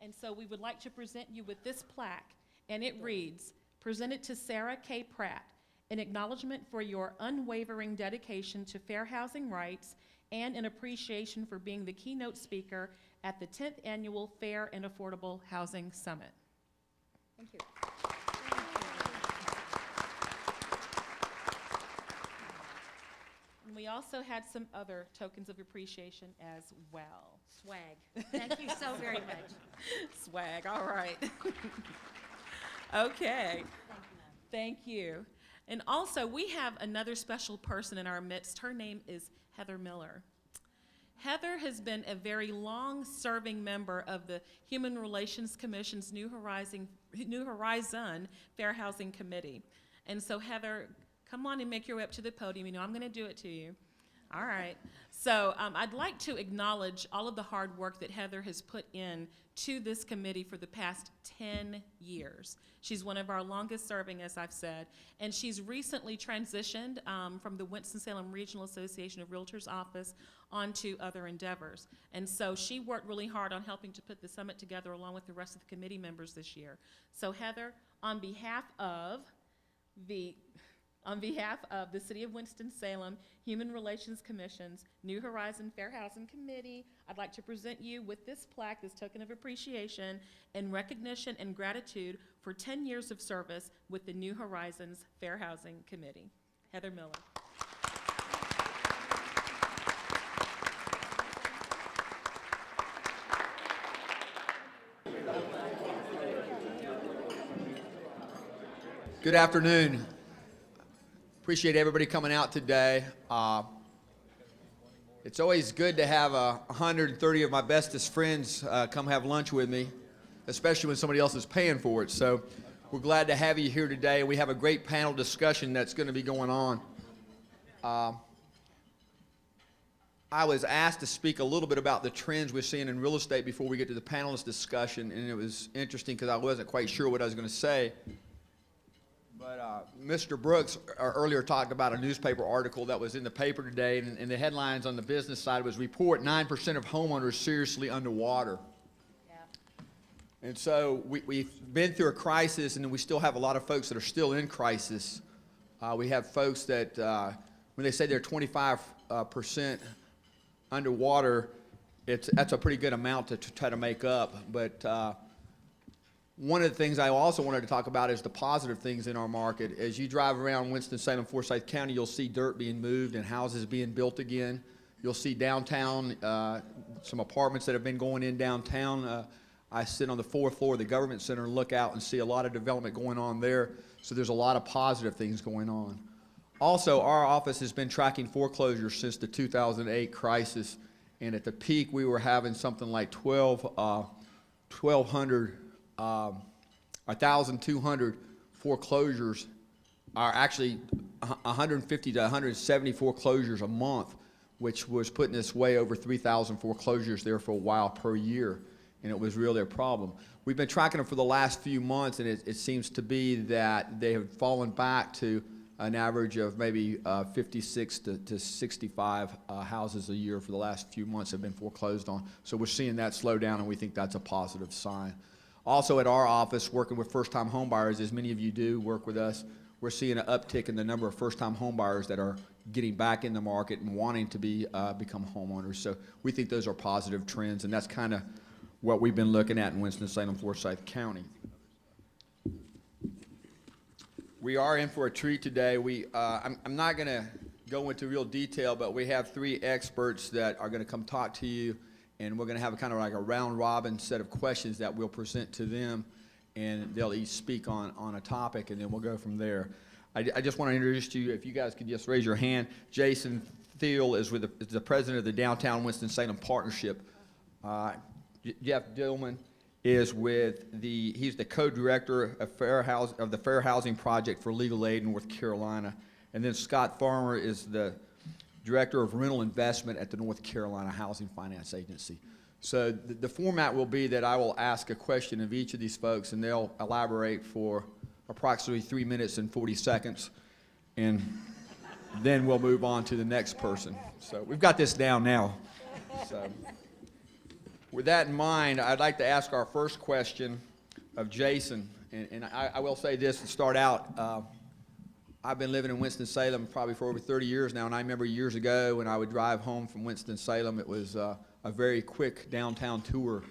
And so we would like to present you with this plaque, and it reads, presented to Sarah K. Pratt, in acknowledgement for your unwavering dedication to fair housing rights and in appreciation for being the keynote speaker at the 10th Annual Fair and Affordable Housing Summit. Thank you. And we also had some other tokens of appreciation as well. Swag. Thank you so very much. Swag, all right. Okay, thank you. And also, we have another special person in our midst. Her name is Heather Miller. Heather has been a very long-serving member of the Human Relations Commission's New Horizon Fair Housing Committee. And so, Heather, come on and make your way up to the podium. You know I'm going to do it to you. All right. So I'd like to acknowledge all of the hard work that Heather has put in to this committee for the past 10 years. She's one of our longest serving, as I've said, and she's recently transitioned from the Winston-Salem Regional Association of Realtors office onto other endeavors. And so she worked really hard on helping to put the summit together along with the rest of the committee members this year. So Heather, on behalf of the City of Winston-Salem Human Relations Commission's New Horizon Fair Housing Committee, I'd like to present you with this plaque, this token of appreciation and recognition and gratitude for 10 years of service with the New Horizons Fair Housing Committee. Heather Miller. Good afternoon. Appreciate everybody coming out today. It's always good to have 130 of my bestest friends come have lunch with me, especially when somebody else is paying for it. So we're glad to have you here today. We have a great panel discussion that's going to be going on. I was asked to speak a little bit about the trends we're seeing in real estate before we get to the panelist discussion, and it was interesting because I wasn't quite sure what I was going to say. But Mr. Brooks earlier talked about a newspaper article that was in the paper today, and the headlines on the business side was report 9% of homeowners seriously underwater. Yeah. And so we've been through a crisis, and we still have a lot of folks that are still in crisis. We have folks that, when they say they're 25% underwater, that's a pretty good amount to try to make up. But one of the things I also wanted to talk about is the positive things in our market. As you drive around Winston-Salem, Forsyth County, you'll see dirt being moved and houses being built again. You'll see downtown, some apartments that have been going in downtown. I sit on the 4th floor of the Government Center and look out and see a lot of development going on there. So there's a lot of positive things going on. Also, our office has been tracking foreclosures since the 2008 crisis. And at the peak, we were having something like 1,200 foreclosures, are actually 150 to 170 foreclosures a month, which was putting us way over 3,000 foreclosures there for a while per year, and it was really a problem. We've been tracking them for the last few months, and it seems to be that they have fallen back to an average of maybe 56 to 65 houses a year for the last few months have been foreclosed on. So we're seeing that slow down, and we think that's a positive sign. Also at our office, working with first-time homebuyers, as many of you do work with us, we're seeing an uptick in the number of first-time homebuyers that are getting back in the market and wanting to become homeowners. So we think those are positive trends, and that's kind of what we've been looking at in Winston-Salem, Forsyth County. We are in for a treat today. I'm not going to go into real detail, but we have 3 experts that are going to come talk to you, and we're going to have kind of like a round-robin set of questions that we'll present to them, and they'll each speak on a topic, and then we'll go from there. I just want to introduce to you, if you guys could just raise your hand. Jason Thiel is the president of the Downtown Winston-Salem Partnership. Jeff Dillman is he's the co-director of the Fair Housing Project for Legal Aid in North Carolina. And then Scott Farmer is the director of rental investment at the North Carolina Housing Finance Agency. So the format will be that I will ask a question of each of these folks, and they'll elaborate for approximately 3 minutes and 40 seconds, and then we'll move on to the next person. So we've got this down now. So with that in mind, I'd like to ask our first question of Jason, and I will say this to start out. I've been living in Winston-Salem probably for over 30 years now, and I remember years ago when I would drive home from Winston-Salem, it was a very quick downtown tour.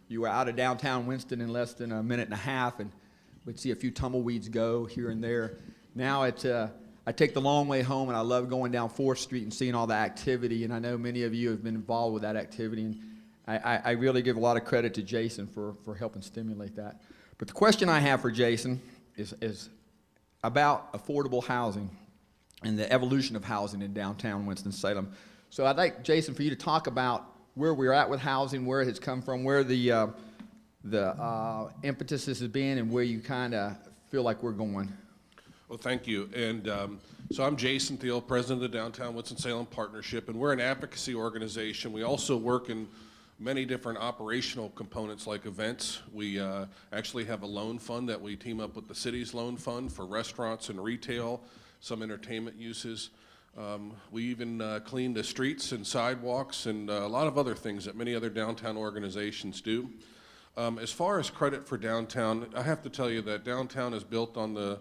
You were out of downtown Winston in less than a minute and a half, and we'd see a few tumbleweeds go here and there. Now I take the long way home, and I love going down 4th Street and seeing all the activity, and I know many of you have been involved with that activity, and I really give a lot of credit to Jason for helping stimulate that. But the question I have for Jason is about affordable housing and the evolution of housing in downtown Winston-Salem. So I'd like, Jason, for you to talk about where we're at with housing, where it has come from, where the impetus has been, and where you kind of feel like we're going. Well, thank you. And so I'm Jason Thiel, president of the Downtown Winston-Salem Partnership, and we're an advocacy organization. We also work in many different operational components like events. We actually have a loan fund that we team up with the city's loan fund for restaurants and retail, some entertainment uses. We even clean the streets and sidewalks and a lot of other things that many other downtown organizations do. As far as credit for downtown, I have to tell you that downtown is built on the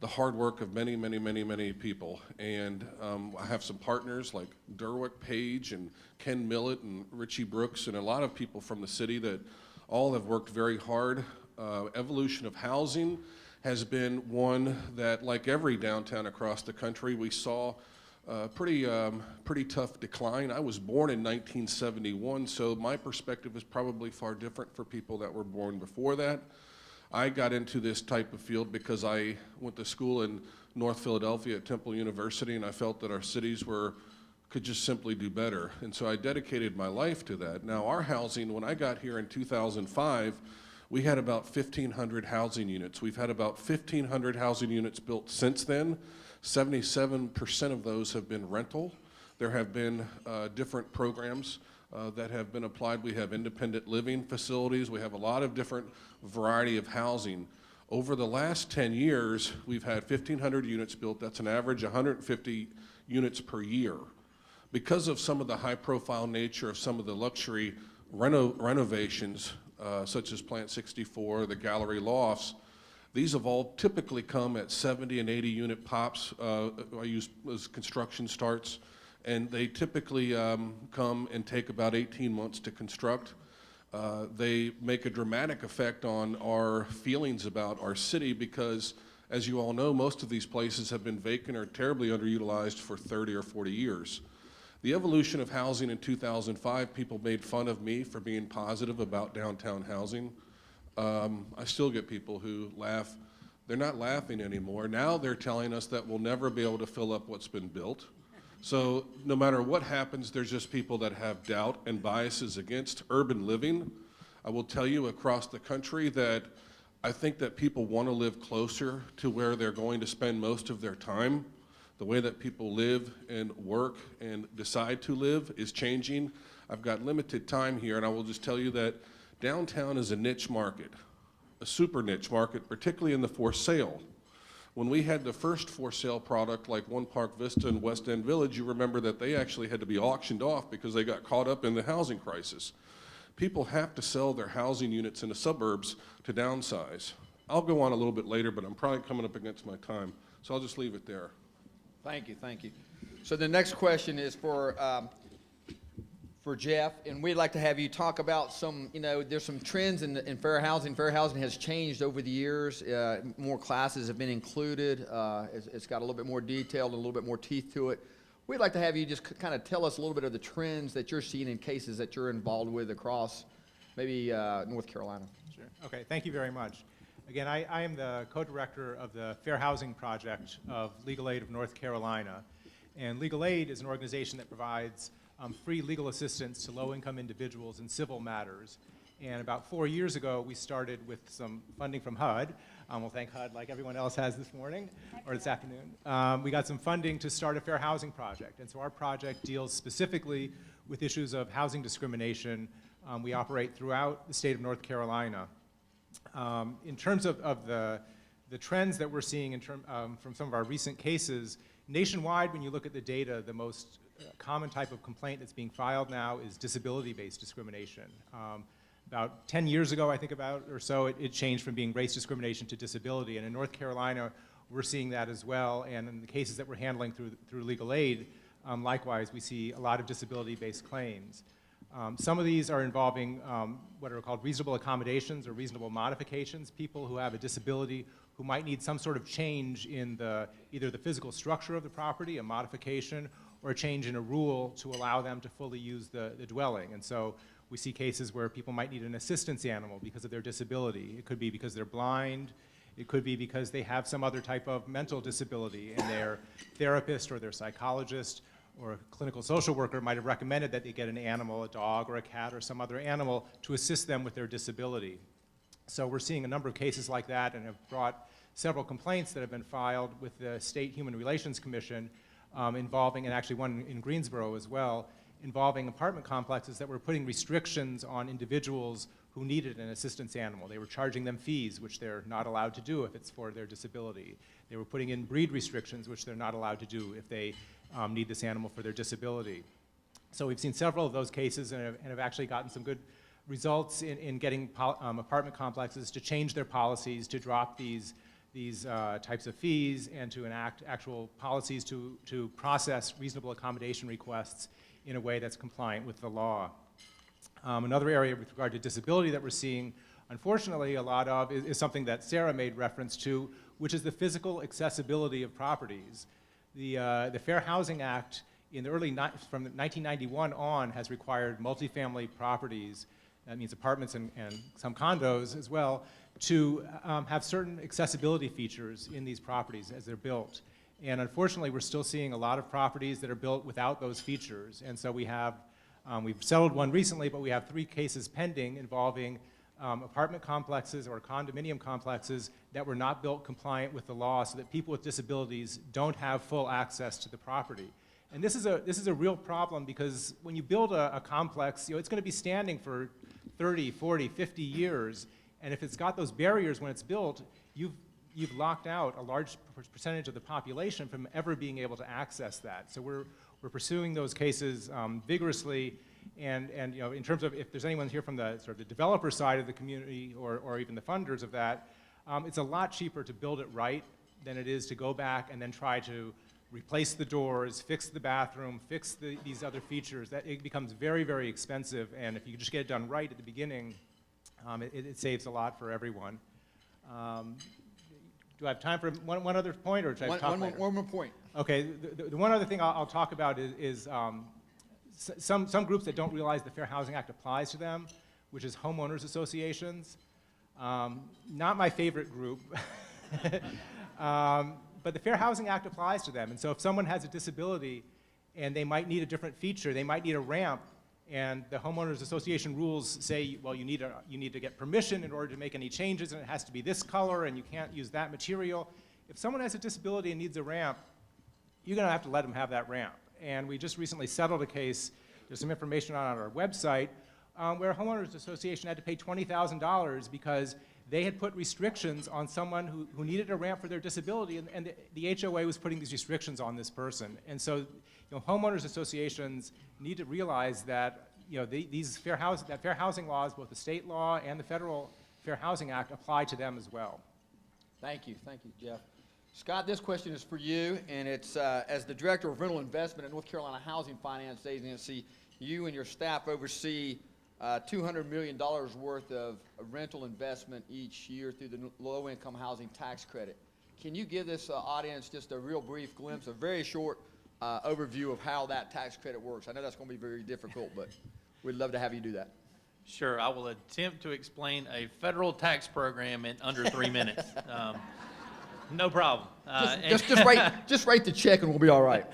hard work of many, many, many, many people. And I have some partners like Derwick Page and Ken Millett and Richie Brooks and a lot of people from the city that all have worked very hard. Evolution of housing has been one that, like every downtown across the country, we saw pretty tough decline. I was born in 1971, so my perspective is probably far different for people that were born before that. I got into this type of field because I went to school in North Philadelphia at Temple University, and I felt that our cities could just simply do better. And so I dedicated my life to that. Now, our housing, when I got here in 2005, we had about 1,500 housing units. We've had about 1,500 housing units built since then. 77% of those have been rental. There have been different programs that have been applied. We have independent living facilities. We have a lot of different variety of housing. Over the last 10 years, we've had 1,500 units built. That's an average 150 units per year. Because of some of the high-profile nature of some of the luxury renovations, such as Plant 64, the Gallery Lofts, these have all typically come at 70 and 80 unit pops. I use as construction starts. And they typically come and take about 18 months to construct. They make a dramatic effect on our feelings about our city because, as you all know, most of these places have been vacant or terribly underutilized for 30 or 40 years. The evolution of housing in 2005, people made fun of me for being positive about downtown housing. I still get people who laugh. They're not laughing anymore. Now they're telling us that we'll never be able to fill up what's been built. So no matter what happens, there's just people that have doubt and biases against urban living. I will tell you across the country that I think that people want to live closer to where they're going to spend most of their time. The way that people live and work and decide to live is changing. I've got limited time here, and I will just tell you that downtown is a niche market, a super niche market, particularly in the for sale. When we had the first for sale product like One Park Vista and West End Village, you remember that they actually had to be auctioned off because they got caught up in the housing crisis. People have to sell their housing units in the suburbs to downsize. I'll go on a little bit later, but I'm probably coming up against my time, so I'll just leave it there. Thank you, thank you. So the next question is for Jeff, and we'd like to have you talk about some, there's some trends in fair housing. Fair housing has changed over the years. More classes have been included. It's got a little bit more detail and a little bit more teeth to it. We'd like to have you just kind of tell us a little bit of the trends that you're seeing in cases that you're involved with across maybe North Carolina. Sure. Okay, thank you very much. Again, I am the co-director of the Fair Housing Project of Legal Aid of North Carolina. And Legal Aid is an organization that provides free legal assistance to low-income individuals in civil matters. And about 4 years ago, we started with some funding from HUD. We'll thank HUD like everyone else has this morning or this afternoon. We got some funding to start a fair housing project. And so our project deals specifically with issues of housing discrimination. We operate throughout the state of North Carolina. In terms of the trends that we're seeing from some of our recent cases, nationwide, when you look at the data, the most common type of complaint that's being filed now is disability-based discrimination. About 10 years ago, I think or so, it changed from being race discrimination to disability. And in North Carolina, we're seeing that as well. And in the cases that we're handling through legal aid, likewise, we see a lot of disability-based claims. Some of these are involving what are called reasonable accommodations or reasonable modifications, people who have a disability who might need some sort of change in either the physical structure of the property, a modification, or a change in a rule to allow them to fully use the dwelling. And so we see cases where people might need an assistance animal because of their disability. It could be because they're blind. It could be because they have some other type of mental disability, and their therapist or their psychologist or a clinical social worker might have recommended that they get an animal, a dog or a cat or some other animal, to assist them with their disability. So we're seeing a number of cases like that and have brought several complaints that have been filed with the State Human Relations Commission involving, and actually one in Greensboro as well, involving apartment complexes that were putting restrictions on individuals who needed an assistance animal. They were charging them fees, which they're not allowed to do if it's for their disability. They were putting in breed restrictions, which they're not allowed to do if they need this animal for their disability. So we've seen several of those cases and have actually gotten some good results in getting apartment complexes to change their policies, to drop these types of fees, and to enact actual policies to process reasonable accommodation requests in a way that's compliant with the law. Another area with regard to disability that we're seeing, unfortunately, a lot of is something that Sarah made reference to, which is the physical accessibility of properties. The Fair Housing Act in the from 1991 on has required multifamily properties, that means apartments and some condos as well, to have certain accessibility features in these properties as they're built. And unfortunately, we're still seeing a lot of properties that are built without those features. And so we've settled one recently, but we have 3 cases pending involving apartment complexes or condominium complexes that were not built compliant with the law, so that people with disabilities don't have full access to the property. And this is a real problem, because when you build a complex, it's going to be standing for 30, 40, 50 years, and if it's got those barriers when it's built, you've locked out a large percentage of the population from ever being able to access that. So we're pursuing those cases vigorously, and in terms of if there's anyone here from the sort of the developer side of the community or even the funders of that, it's a lot cheaper to build it right than it is to go back and then try to replace the doors, fix the bathroom, fix these other features, that it becomes very, very expensive. And if you just get it done right at the beginning, it saves a lot for everyone. Do I have time for one other point, or should I talk later? One more point. Okay, the one other thing I'll talk about is some groups that don't realize the Fair Housing Act applies to them, which is homeowners associations. Not my favorite group, but the Fair Housing Act applies to them. And so if someone has a disability and they might need a different feature, they might need a ramp, and the homeowners association rules say, well, you need to get permission in order to make any changes, and it has to be this color, and you can't use that material. If someone has a disability and needs a ramp, you're going to have to let them have that ramp. And we just recently settled a case, there's some information on our website, where a homeowners association had to pay $20,000 because they had put restrictions on someone who needed a ramp for their disability, and the HOA was putting these restrictions on this person. And so, homeowners associations need to realize that, these fair housing laws, both the state law and the federal Fair Housing Act, apply to them as well. Thank you, Jeff. Scott, this question is for you, and it's as the Director of Rental Investment at North Carolina Housing Finance Agency, you and your staff oversee $200 million worth of rental investment each year through the low-income housing tax credit. Can you give this audience just a real brief glimpse, a very short overview of how that tax credit works? I know that's going to be very difficult, but we'd love to have you do that. Sure, I will attempt to explain a federal tax program in under 3 minutes. No problem. Just write the check and we'll be all right.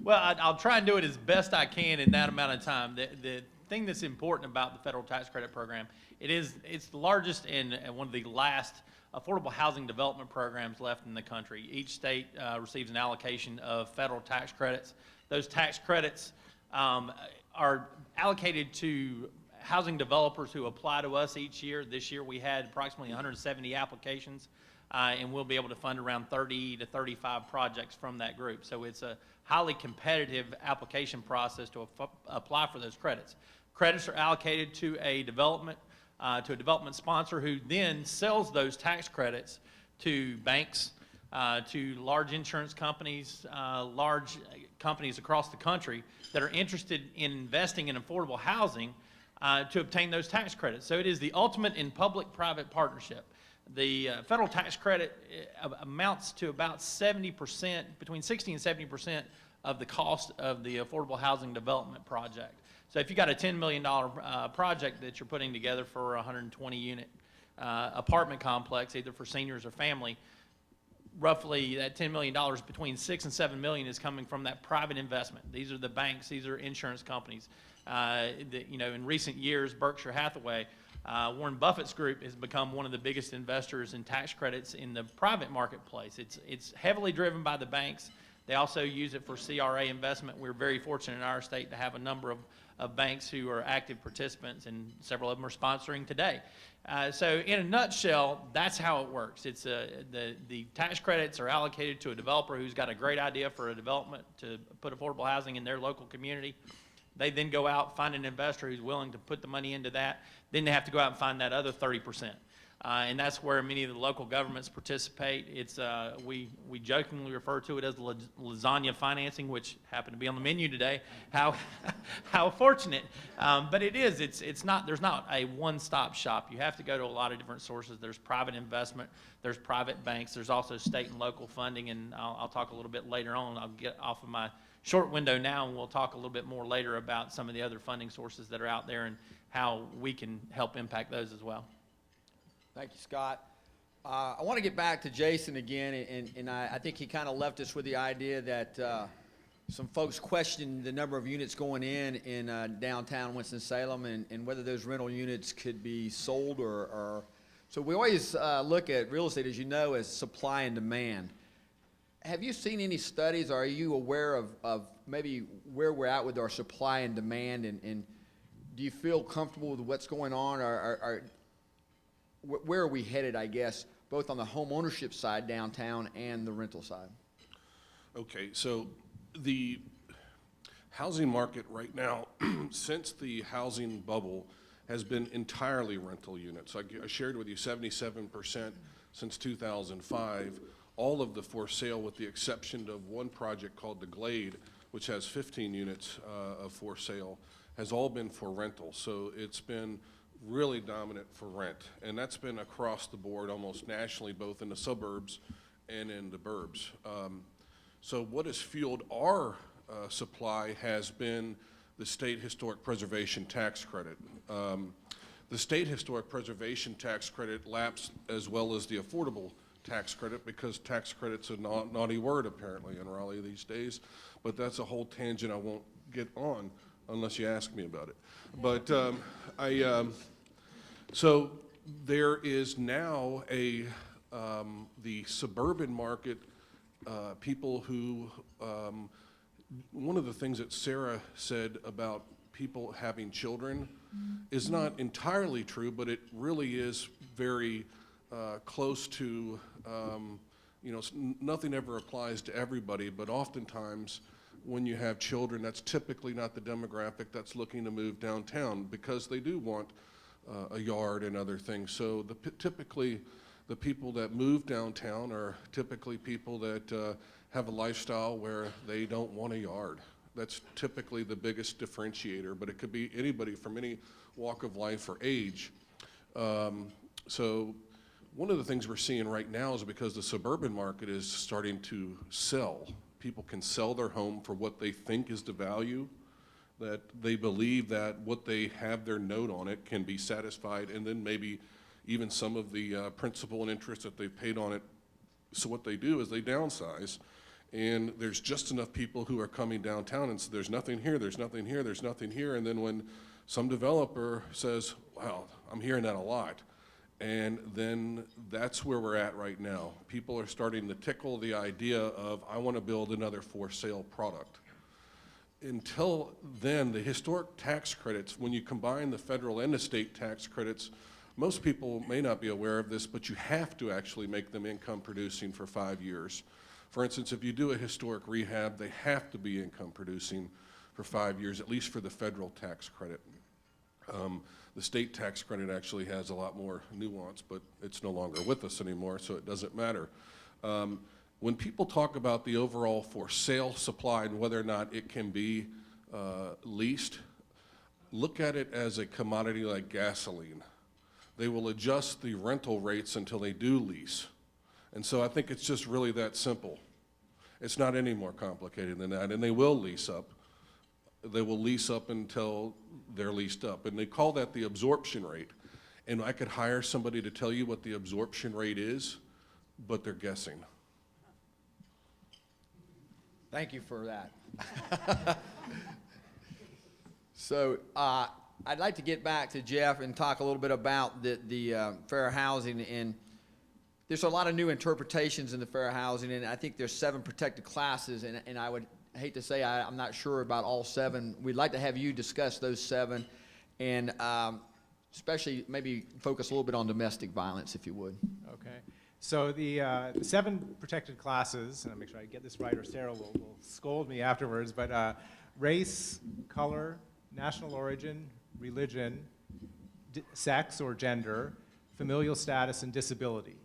Well, I'll try and do it as best I can in that amount of time. The thing that's important about the federal tax credit program, it's the largest and one of the last affordable housing development programs left in the country. Each state receives an allocation of federal tax credits. Those tax credits are allocated to housing developers who apply to us each year. This year we had approximately 170 applications, and we'll be able to fund around 30 to 35 projects from that group. So it's a highly competitive application process to apply for those credits. Credits are allocated to a development sponsor who then sells those tax credits to banks, to large insurance companies, large companies across the country that are interested in investing in affordable housing to obtain those tax credits. So it is the ultimate in public-private partnership. The federal tax credit amounts to about 70%, between 60 and 70% of the cost of the affordable housing development project. So if you got a $10 million project that you're putting together for a 120-unit apartment complex, either for seniors or family, roughly that $10 million, between $6 and $7 million is coming from that private investment. These are the banks, these are insurance companies. In recent years, Berkshire Hathaway, Warren Buffett's group has become one of the biggest investors in tax credits in the private marketplace. It's heavily driven by the banks. They also use it for CRA investment. We're very fortunate in our state to have a number of banks who are active participants, and several of them are sponsoring today. So in a nutshell, that's how it works. It's the tax credits are allocated to a developer who's got a great idea for a development to put affordable housing in their local community. They then go out, find an investor who's willing to put the money into that. Then they have to go out and find that other 30%. And that's where many of the local governments participate. It's we jokingly refer to it as lasagna financing, which happened to be on the menu today. How fortunate! But it is. It's not. There's not a one-stop shop. You have to go to a lot of different sources. There's private investment. There's private banks. There's also state and local funding. And I'll talk a little bit later on. I'll get off of my short window now, and we'll talk a little bit more later about some of the other funding sources that are out there and how we can help impact those as well. Thank you, Scott. I want to get back to Jason again, and I think he kind of left us with the idea that some folks questioned the number of units going in downtown Winston-Salem and whether those rental units could be sold or so we always look at real estate, as you know, as supply and demand. Have you seen any studies, or are you aware of maybe where we're at with our supply and demand, and do you feel comfortable with what's going on, or where are we headed, I guess, both on the home ownership side downtown and the rental side? Okay, so the housing market right now, since the housing bubble, has been entirely rental units. I shared with you 77% since 2005. all of the for sale, with the exception of one project called the Glade, which has 15 units of for sale, has all been for rental. So it's been really dominant for rent. And that's been across the board almost nationally, both in the suburbs and in the burbs. So what has fueled our supply has been the State Historic Preservation Tax Credit. The State Historic Preservation Tax Credit lapsed as well as the Affordable Tax Credit, because tax credit's a naughty word apparently in Raleigh these days, but that's a whole tangent I won't get on unless you ask me about it. But so there is now the suburban market, people who, one of the things that Sarah said about people having children is not entirely true, but it really is very close to, you know, nothing ever applies to everybody, but oftentimes when you have children, that's typically not the demographic that's looking to move downtown, because they do want a yard and other things. So typically the people that move downtown are typically people that have a lifestyle where they don't want a yard. That's typically the biggest differentiator, but it could be anybody from any walk of life or age. So one of the things we're seeing right now is because the suburban market is starting to sell. People can sell their home for what they think is the value, that they believe that what they have their note on it can be satisfied, and then maybe even some of the principal and interest that they've paid on it. So what they do is they downsize, and there's just enough people who are coming downtown, and so there's nothing here, there's nothing here, there's nothing here, and then when some developer says, wow, I'm hearing that a lot, and then that's where we're at right now. People are starting to tickle the idea of, I want to build another for sale product. Until then, the historic tax credits, when you combine the federal and the state tax credits, most people may not be aware of this, but you have to actually make them income producing for 5 years. For instance, if you do a historic rehab, they have to be income producing for 5 years, at least for the federal tax credit. The state tax credit actually has a lot more nuance, but it's no longer with us anymore, so it doesn't matter. When people talk about the overall for sale supply and whether or not it can be leased, look at it as a commodity like gasoline. They will adjust the rental rates until they do lease. And so I think it's just really that simple. It's not any more complicated than that, and they will lease up. They will lease up until they're leased up, and they call that the absorption rate. And I could hire somebody to tell you what the absorption rate is, but they're guessing. Thank you for that. So I'd like to get back to Jeff and talk a little bit about the fair housing. And there's a lot of new interpretations in the fair housing, and I think there's 7 protected classes, and I would hate to say I'm not sure about all 7. We'd like to have you discuss those 7, and especially maybe focus a little bit on domestic violence, if you would. Okay. So the 7 protected classes, and I'll make sure I get this right or Sarah will scold me afterwards, but race, color, national origin, religion, sex or gender, familial status, and disability.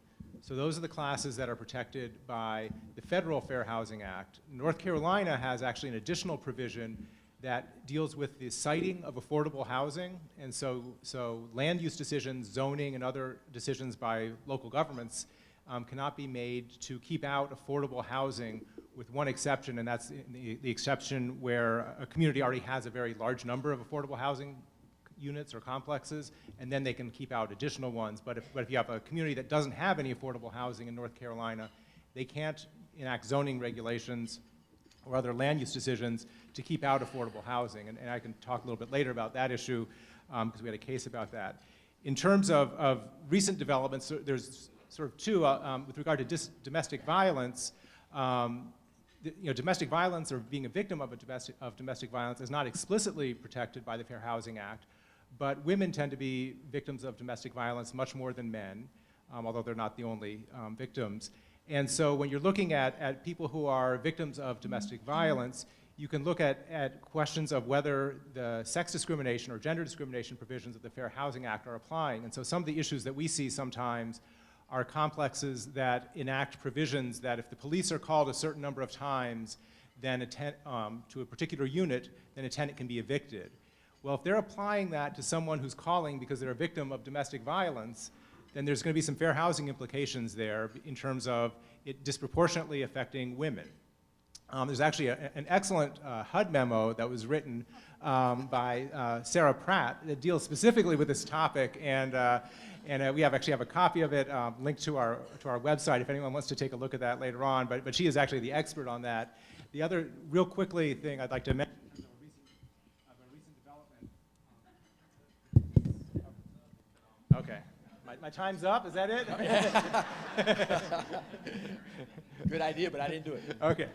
So those are the classes that are protected by the Federal Fair Housing Act. North Carolina has actually an additional provision that deals with the siting of affordable housing, and so land use decisions, zoning, and other decisions by local governments cannot be made to keep out affordable housing, with one exception, and that's the exception where a community already has a very large number of affordable housing units or complexes, and then they can keep out additional ones. But if you have a community that doesn't have any affordable housing in North Carolina, they can't enact zoning regulations or other land use decisions to keep out affordable housing. And I can talk a little bit later about that issue, because we had a case about that. In terms of recent developments, there's sort of 2 with regard to domestic violence. Domestic violence, or being a victim of domestic violence, is not explicitly protected by the Fair Housing Act, but women tend to be victims of domestic violence much more than men, although they're not the only victims. And so when you're looking at people who are victims of domestic violence, you can look at questions of whether the sex discrimination or gender discrimination provisions of the Fair Housing Act are applying. And so some of the issues that we see sometimes are complexes that enact provisions that if the police are called a certain number of times, then to a particular unit, then a tenant can be evicted. Well, if they're applying that to someone who's calling because they're a victim of domestic violence, then there's going to be some fair housing implications there in terms of it disproportionately affecting women. There's actually an excellent HUD memo that was written by Sarah Pratt that deals specifically with this topic, and we actually have a copy of it linked to our website if anyone wants to take a look at that later on, but she is actually the expert on that. The other real quickly thing I'd like to mention is a recent development. Okay. My time's up, is that it? Good idea, but I didn't do it. Okay.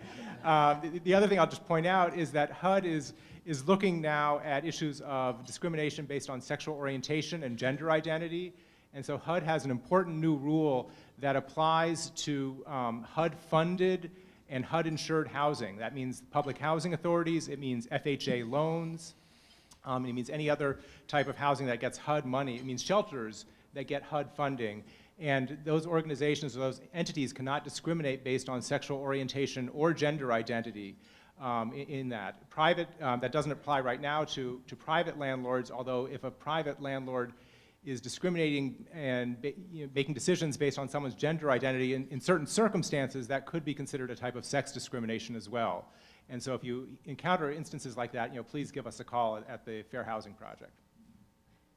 The other thing I'll just point out is that HUD is looking now at issues of discrimination based on sexual orientation and gender identity. And so HUD has an important new rule that applies to HUD-funded and HUD-insured housing. That means public housing authorities, it means FHA loans, it means any other type of housing that gets HUD money. It means shelters that get HUD funding. And those organizations or those entities cannot discriminate based on sexual orientation or gender identity in that. That doesn't apply right now to private landlords, although if a private landlord is discriminating and making decisions based on someone's gender identity, in certain circumstances, that could be considered a type of sex discrimination as well. And so if you encounter instances like that, please give us a call at the Fair Housing Project.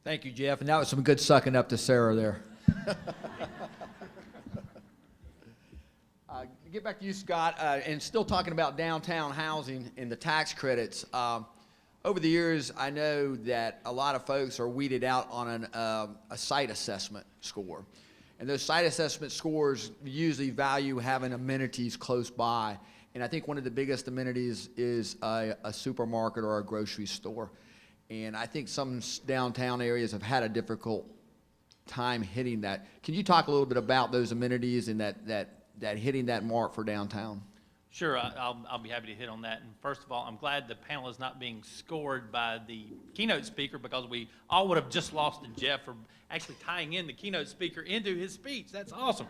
Thank you, Jeff. And that was some good sucking up to Sarah there. Get back to you, Scott, and still talking about downtown housing and the tax credits. Over the years, I know that a lot of folks are weeded out on a site assessment score. And those site assessment scores usually value having amenities close by. And I think one of the biggest amenities is a supermarket or a grocery store. And I think some downtown areas have had a difficult time hitting that. Can you talk a little bit about those amenities and that hitting that mark for downtown? Sure, I'll be happy to hit on that. And first of all, I'm glad the panel is not being scored by the keynote speaker, because we all would have just lost to Jeff for actually tying in the keynote speaker into his speech. That's awesome.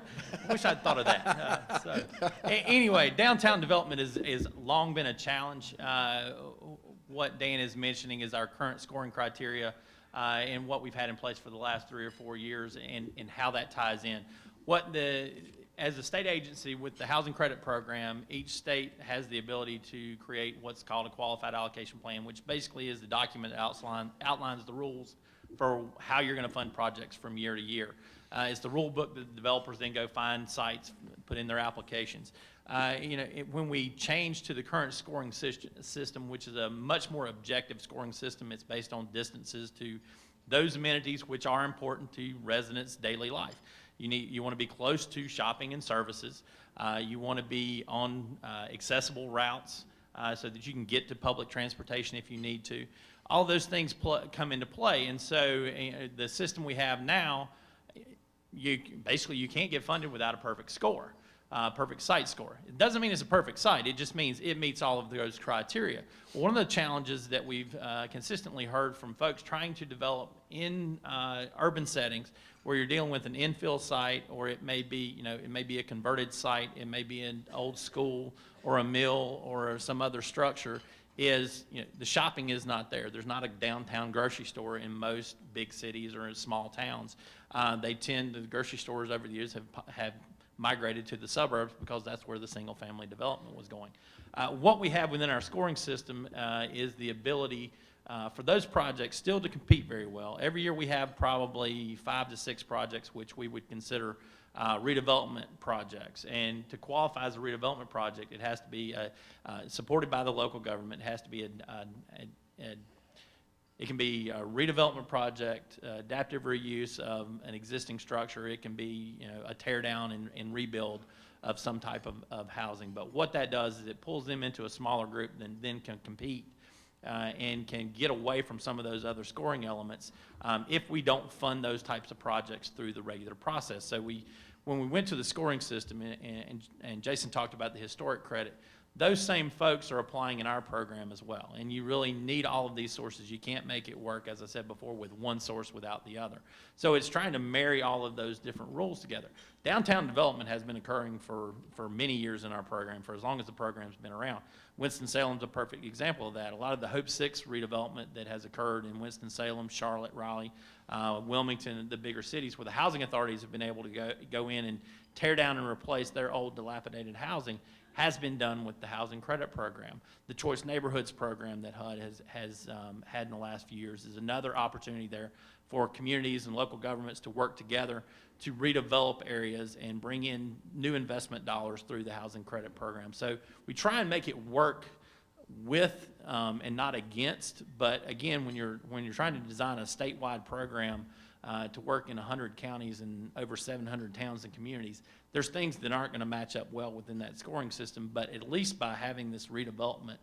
I wish I'd thought of that. Anyway, downtown development is long been a challenge. What Dan is mentioning is our current scoring criteria and what we've had in place for the last 3 or 4 years, and how that ties in. As a state agency with the Housing Credit Program, each state has the ability to create what's called a Qualified Allocation Plan, which basically is the document that outlines the rules for how you're going to fund projects from year to year. It's the rule book that the developers then go find sites, put in their applications. When we change to the current scoring system, which is a much more objective scoring system, it's based on distances to those amenities which are important to residents' daily life. You want to be close to shopping and services. You want to be on accessible routes so that you can get to public transportation if you need to. All those things come into play, and so the system we have now, you can't get funded without a perfect score, perfect site score. It doesn't mean it's a perfect site. It just means it meets all of those criteria. One of the challenges that we've consistently heard from folks trying to develop in urban settings, where you're dealing with an infill site, or it may be a converted site, it may be an old school or a mill or some other structure, is the shopping is not there. There's not a downtown grocery store in most big cities or in small towns. The grocery stores over the years have migrated to the suburbs because that's where the single family development was going. What we have within our scoring system is the ability for those projects still to compete very well. Every year we have probably 5 to 6 projects which we would consider redevelopment projects. And to qualify as a redevelopment project, it has to be supported by the local government. It has to be it can be a redevelopment project, adaptive reuse of an existing structure. It can be a tear down and rebuild of some type of housing. But what that does is it pulls them into a smaller group that then can compete and can get away from some of those other scoring elements if we don't fund those types of projects through the regular process. So we when we went to the scoring system, and Jason talked about the historic credit, those same folks are applying in our program as well. And you really need all of these sources. You can't make it work, as I said before, with one source without the other. So it's trying to marry all of those different rules together. Downtown development has been occurring for many years in our program, for as long as the program's been around. Winston-Salem's a perfect example of that. A lot of the Hope 6 redevelopment that has occurred in Winston-Salem, Charlotte, Raleigh, Wilmington, the bigger cities, where the housing authorities have been able to go in and tear down and replace their old dilapidated housing, has been done with the housing credit program. The Choice Neighborhoods program that HUD has had in the last few years is another opportunity there for communities and local governments to work together to redevelop areas and bring in new investment dollars through the housing credit program. So we try and make it work with and not against, but again, when you're trying to design a statewide program to work in 100 counties and over 700 towns and communities, there's things that aren't going to match up well within that scoring system, but at least by having this redevelopment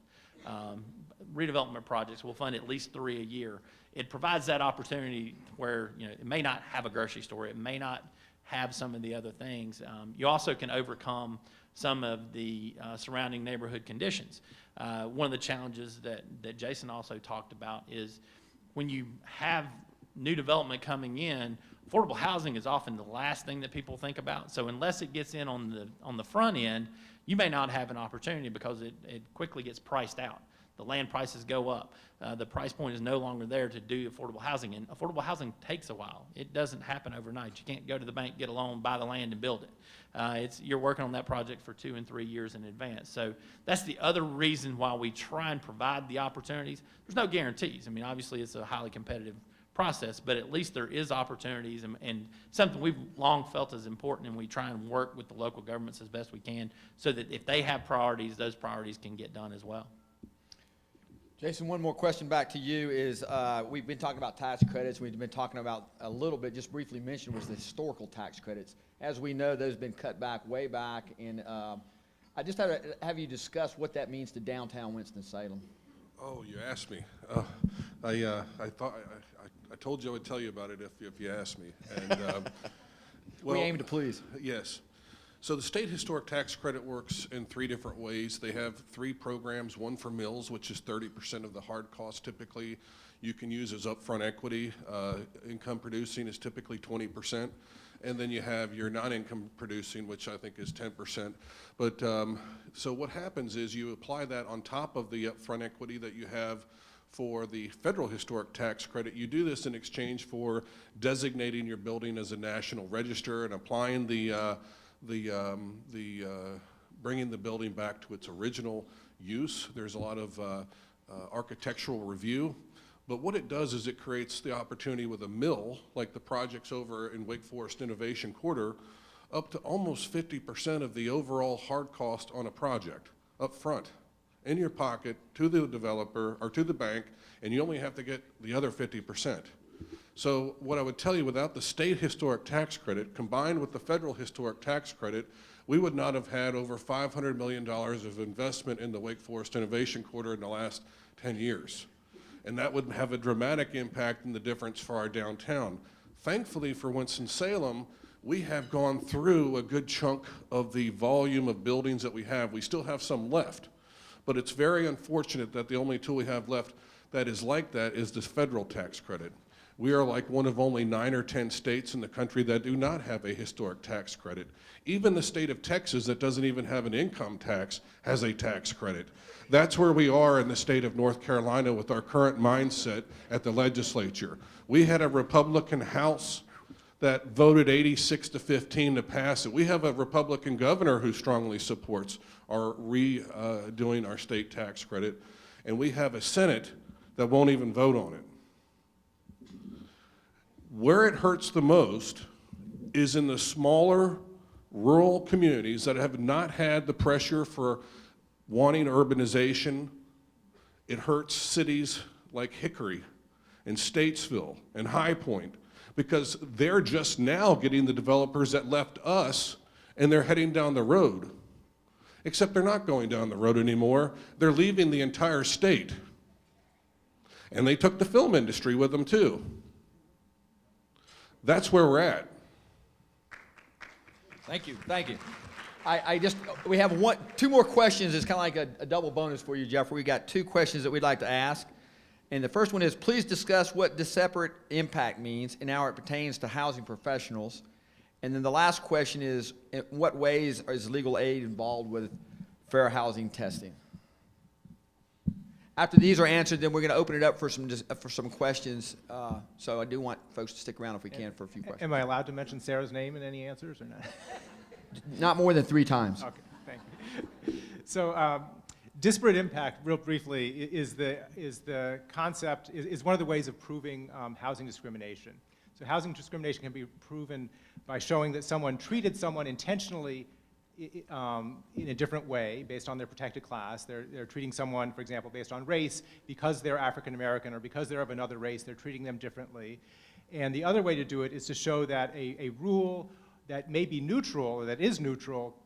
projects, we'll fund at least 3 a year. It provides that opportunity where, you know, it may not have a grocery store, it may not have some of the other things. You also can overcome some of the surrounding neighborhood conditions. One of the challenges that Jason also talked about is when you have new development coming in, affordable housing is often the last thing that people think about. So unless it gets in on the front end, you may not have an opportunity because it quickly gets priced out. The land prices go up. The price point is no longer there to do affordable housing, and affordable housing takes a while. It doesn't happen overnight. You can't go to the bank, get a loan, buy the land, and build it. You're working on that project for 2 and 3 years in advance. So that's the other reason why we try and provide the opportunities. There's no guarantees. I mean, obviously it's a highly competitive process, but at least there is opportunities, and something we've long felt is important, and we try and work with the local governments as best we can so that if they have priorities, those priorities can get done as well. Jason, one more question back to you is, we've been talking about tax credits. We've been talking about a little bit, just briefly mentioned, was the historical tax credits. As we know, those have been cut back way back, and I just have you discuss what that means to downtown Winston-Salem. Oh, you asked me. I told you I would tell you about it if you asked me. And, well, we aim to please. Yes. So the state historic tax credit works in 3 different ways. They have 3 programs, one for mills, which is 30% of the hard cost typically you can use as upfront equity. Income producing is typically 20%. And then you have your non-income producing, which I think is 10%. But so what happens is you apply that on top of the upfront equity that you have for the federal historic tax credit. You do this in exchange for designating your building as a national register and applying bringing the building back to its original use. There's a lot of architectural review. But what it does is it creates the opportunity with a mill, like the projects over in Wake Forest Innovation Quarter, up to almost 50% of the overall hard cost on a project up front, in your pocket, to the developer or to the bank, and you only have to get the other 50%. So what I would tell you, without the state historic tax credit combined with the federal historic tax credit, we would not have had over $500 million of investment in the Wake Forest Innovation Quarter in the last 10 years. And that would have a dramatic impact in the difference for our downtown. Thankfully for Winston-Salem, we have gone through a good chunk of the volume of buildings that we have. We still have some left, but it's very unfortunate that the only tool we have left that is like that is this federal tax credit. We are like one of only 9 or 10 states in the country that do not have a historic tax credit. Even the state of Texas, that doesn't even have an income tax, has a tax credit. That's where we are in the state of North Carolina with our current mindset at the legislature. We had a Republican House that voted 86-15 to pass it. We have a Republican governor who strongly supports our redoing our state tax credit, and we have a Senate that won't even vote on it. Where it hurts the most is in the smaller rural communities that have not had the pressure for wanting urbanization. It hurts cities like Hickory and Statesville and High Point because they're just now getting the developers that left us and they're heading down the road. Except they're not going down the road anymore. They're leaving the entire state. And they took the film industry with them too. That's where we're at. Thank you, thank you. We have two more questions. It's kind of like a double bonus for you, Jeff. We got two questions that we'd like to ask. And the first one is, please discuss what disparate impact means and how it pertains to housing professionals. And then the last question is, in what ways is legal aid involved with fair housing testing? After these are answered, then we're going to open it up for some questions. So I do want folks to stick around if we can for a few questions. Am I allowed to mention Sarah's name in any answers or not? Not more than 3 times. Okay, thank you. So disparate impact, real briefly, is the concept, is one of the ways of proving housing discrimination. So housing discrimination can be proven by showing that someone treated someone intentionally in a different way based on their protected class. They're treating someone, for example, based on race, because they're African American or because they're of another race, they're treating them differently. And the other way to do it is to show that a rule that may be neutral or that is neutral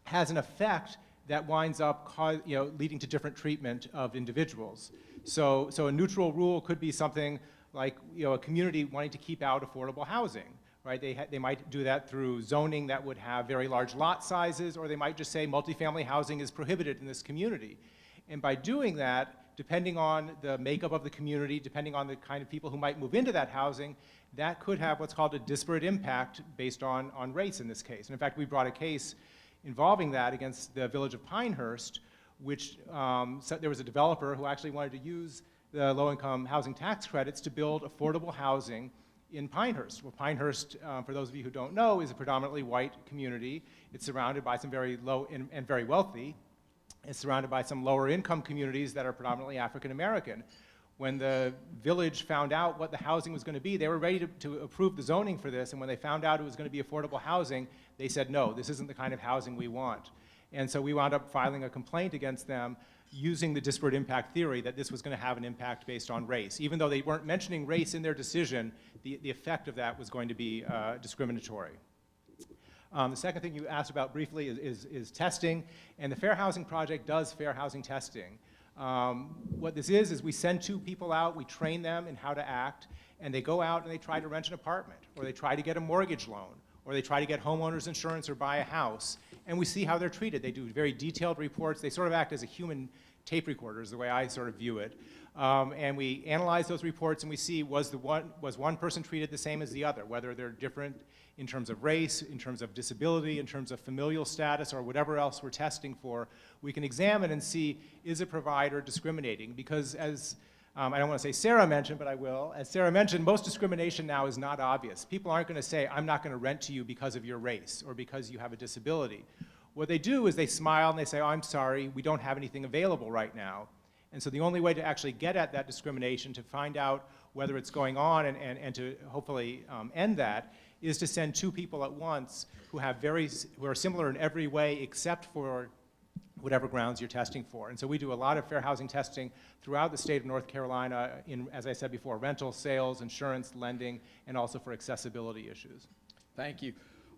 has an effect that winds up leading to different treatment of individuals. So a neutral rule could be something like a community wanting to keep out affordable housing. Right? They might do that through zoning that would have very large lot sizes, or they might just say multifamily housing is prohibited in this community. And by doing that, depending on the makeup of the community, depending on the kind of people who might move into that housing, that could have what's called a disparate impact based on race in this case. And in fact, we brought a case involving that against the village of Pinehurst, which so there was a developer who actually wanted to use the low-income housing tax credits to build affordable housing in Pinehurst. Well, Pinehurst, for those of you who don't know, is a predominantly white community. It's surrounded by some very low and very wealthy. It's surrounded by some lower income communities that are predominantly African American. When the village found out what the housing was going to be, they were ready to approve the zoning for this, and when they found out it was going to be affordable housing, they said, no, this isn't the kind of housing we want. And so we wound up filing a complaint against them using the disparate impact theory that this was going to have an impact based on race. Even though they weren't mentioning race in their decision, the effect of that was going to be discriminatory. The second thing you asked about briefly is testing, and the Fair Housing Project does fair housing testing. What this is we send 2 people out, we train them in how to act, and they go out and they try to rent an apartment, or they try to get a mortgage loan, or they try to get homeowners insurance or buy a house, and we see how they're treated. They do very detailed reports. They sort of act as a human tape recorder is the way I sort of view it. And we analyze those reports and we see was one person treated the same as the other, whether they're different in terms of race, in terms of disability, in terms of familial status, or whatever else we're testing for. We can examine and see, is a provider discriminating? Because as I don't want to say Sarah mentioned, but I will. As Sarah mentioned, most discrimination now is not obvious. People aren't going to say, I'm not going to rent to you because of your race or because you have a disability. What they do is they smile and they say, oh, I'm sorry, we don't have anything available right now. And so the only way to actually get at that discrimination, to find out whether it's going on and to hopefully end that, is to send 2 people at once who are similar in every way except for whatever grounds you're testing for. And so we do a lot of fair housing testing throughout the state of North Carolina in, as I said before, rental, sales, insurance, lending, and also for accessibility issues. Thank you.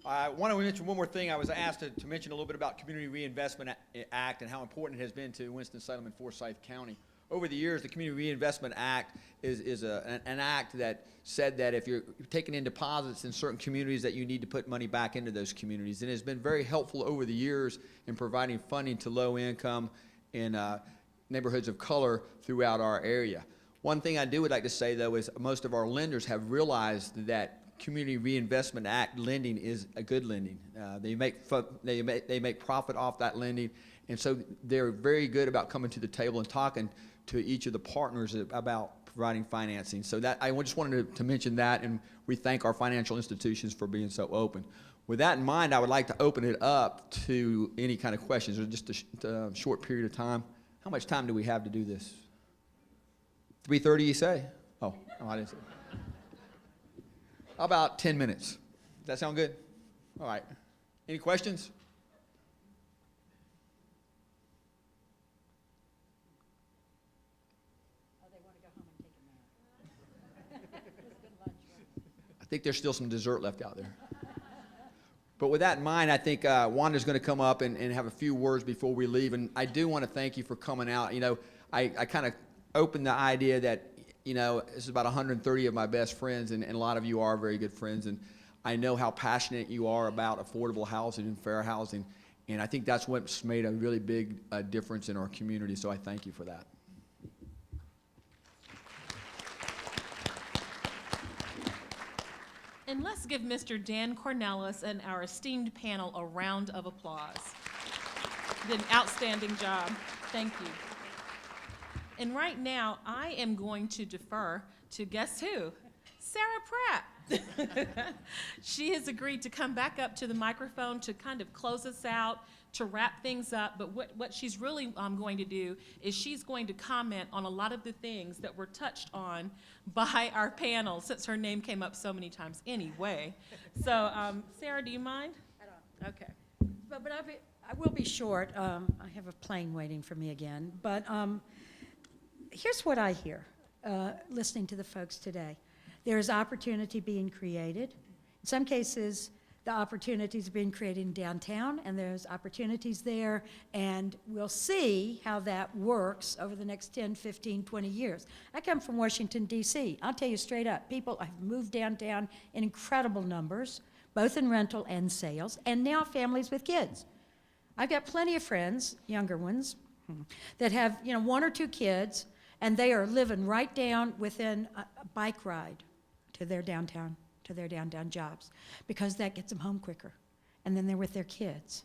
I want to mention one more thing. I was asked to mention a little bit about Community Reinvestment Act and how important it has been to Winston-Salem and Forsyth County. Over the years, the Community Reinvestment Act is an act that said that if you're taking in deposits in certain communities that you need to put money back into those communities. And it has been very helpful over the years in providing funding to low income and neighborhoods of color throughout our area. One thing I would like to say, though, is most of our lenders have realized that Community Reinvestment Act lending is a good lending. They make profit off that lending, and so they're very good about coming to the table and talking to each of the partners about providing financing. So that I just wanted to mention that, and we thank our financial institutions for being so open. With that in mind, I would like to open it up to any kind of questions, or just a short period of time. How much time do we have to do this? 3:30, you say? Oh, I didn't say. How about 10 minutes? Does that sound good? All right. Any questions? Oh, they want to go home and take a nap. Good lunch. I think there's still some dessert left out there. But with that in mind, I think Wanda's going to come up and have a few words before we leave. And I do want to thank you for coming out. You know, I kind of opened the idea that, you know, this is about 130 of my best friends, and a lot of you are very good friends. And I know how passionate you are about affordable housing and fair housing, and I think that's what's made a really big difference in our community, so I thank you for that. And let's give Mr. Dan Cornelis and our esteemed panel a round of applause. Did an outstanding job. Thank you. And right now, I am going to defer to guess who? Sarah Pratt. She has agreed to come back up to the microphone to kind of close us out, to wrap things up. But what she's really going to do is she's going to comment on a lot of the things that were touched on by our panel, since her name came up so many times anyway. So, Sarah, do you mind? I don't. Okay. But I will be short. I have a plane waiting for me again. But here's what I hear listening to the folks today. There's opportunity being created. In some cases, the opportunities are being created in downtown, and there's opportunities there, and we'll see how that works over the next 10, 15, 20 years. I come from Washington, D.C. I'll tell you straight up, people have moved downtown in incredible numbers, both in rental and sales, and now families with kids. I've got plenty of friends, younger ones, that have, 1 or 2 kids, and they are living right down within a bike ride to their downtown jobs, because that gets them home quicker. And then they're with their kids.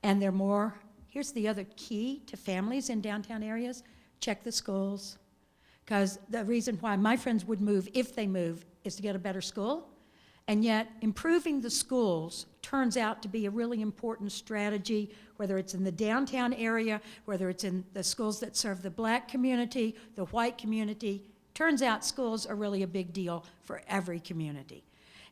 And they're more, here's the other key to families in downtown areas, check the schools. Because the reason why my friends would move, if they move, is to get a better school. And yet, improving the schools turns out to be a really important strategy, whether it's in the downtown area, whether it's in the schools that serve the black community, the white community. Turns out schools are really a big deal for every community.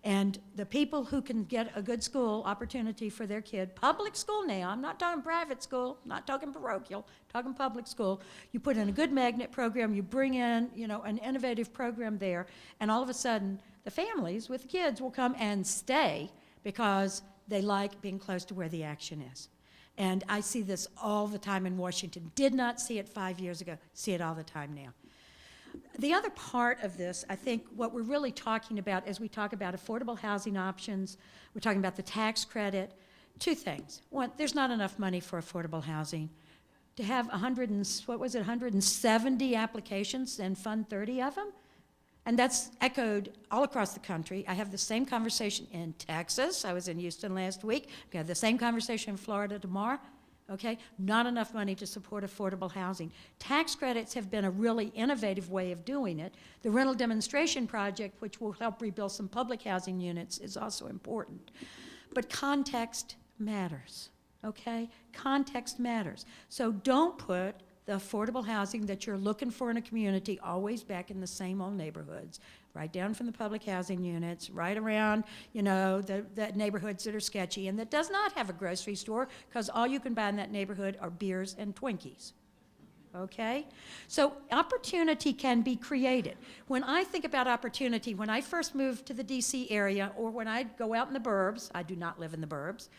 And the people who can get a good school opportunity for their kid, public school now, I'm not talking private school, not talking parochial, talking public school, you put in a good magnet program, you bring in, an innovative program there, and all of a sudden, the families with the kids will come and stay because they like being close to where the action is. And I see this all the time in Washington. Did not see it 5 years ago, see it all the time now. The other part of this, I think what we're really talking about as we talk about affordable housing options, we're talking about the tax credit, 2 things. One, there's not enough money for affordable housing. To have 170 applications and fund 30 of them? And that's echoed all across the country. I have the same conversation in Texas. I was in Houston last week. I have the same conversation in Florida tomorrow. Okay, not enough money to support affordable housing. Tax credits have been a really innovative way of doing it. The rental demonstration project, which will help rebuild some public housing units, is also important. But context matters, okay? Context matters. So don't put the affordable housing that you're looking for in a community always back in the same old neighborhoods, right down from the public housing units, right around, the neighborhoods that are sketchy and that does not have a grocery store, because all you can buy in that neighborhood are beers and Twinkies, okay? So opportunity can be created. When I think about opportunity, when I first moved to the DC area, or when I go out in the burbs, I do not live in the burbs,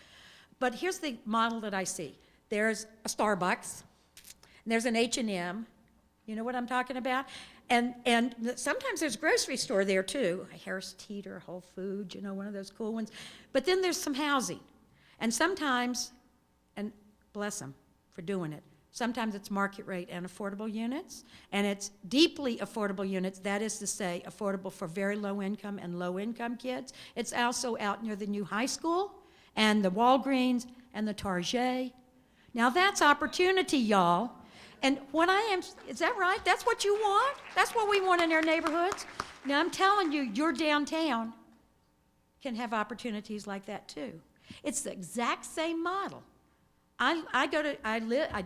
but here's the model that I see. There's a Starbucks, and there's an H&M, you know what I'm talking about? And sometimes there's a grocery store there too, Harris Teeter, Whole Foods, one of those cool ones. But then there's some housing. And sometimes, and bless them for doing it, sometimes it's market rate and affordable units, and it's deeply affordable units, that is to say, affordable for very low income and low income kids. It's also out near the new high school and the Walgreens and the Target. Now that's opportunity, y'all. And is that right? That's what you want? That's what we want in our neighborhoods? Now I'm telling you, your downtown can have opportunities like that too. It's the exact same model. I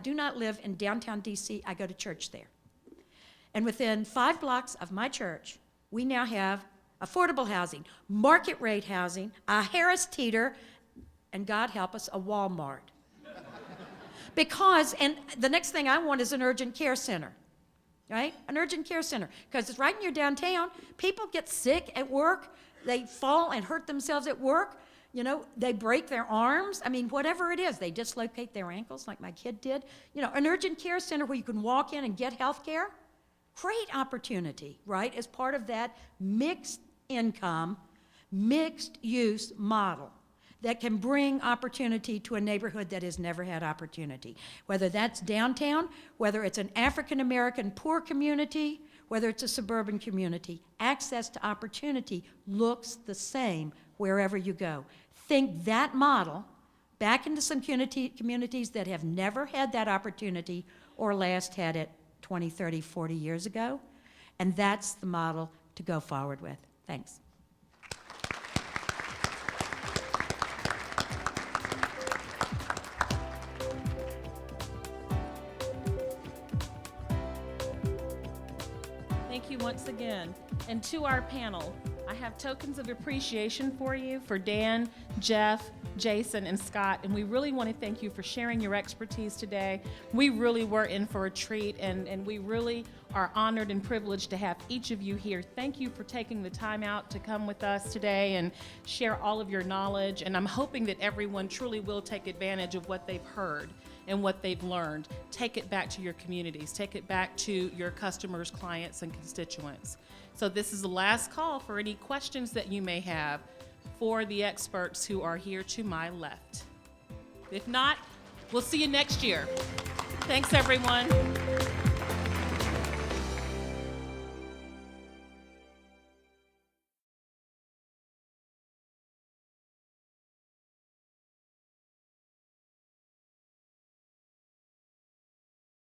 do not live in downtown DC, I go to church there. And within 5 blocks of my church, we now have affordable housing, market rate housing, a Harris Teeter, and God help us, a Walmart. And the next thing I want is an urgent care center, right? An urgent care center, because it's right in your downtown. People get sick at work. They fall and hurt themselves at work. They break their arms. I mean, whatever it is, they dislocate their ankles like my kid did. An urgent care center where you can walk in and get health care, great opportunity, right? As part of that mixed income, mixed-use model that can bring opportunity to a neighborhood that has never had opportunity. Whether that's downtown, whether it's an African-American poor community, whether it's a suburban community, access to opportunity looks the same wherever you go. Think that model back into some communities that have never had that opportunity or last had it 20, 30, 40 years ago, and that's the model to go forward with. Thanks. Thank you once again. And to our panel, I have tokens of appreciation for you, for Dan, Jeff, Jason, and Scott, and we really want to thank you for sharing your expertise today. We really were in for a treat, and we really are honored and privileged to have each of you here. Thank you for taking the time out to come with us today and share all of your knowledge, and I'm hoping that everyone truly will take advantage of what they've heard and what they've learned. Take it back to your communities. Take it back to your customers, clients, and constituents. So this is the last call for any questions that you may have for the experts who are here to my left. If not, we'll see you next year. Thanks, everyone.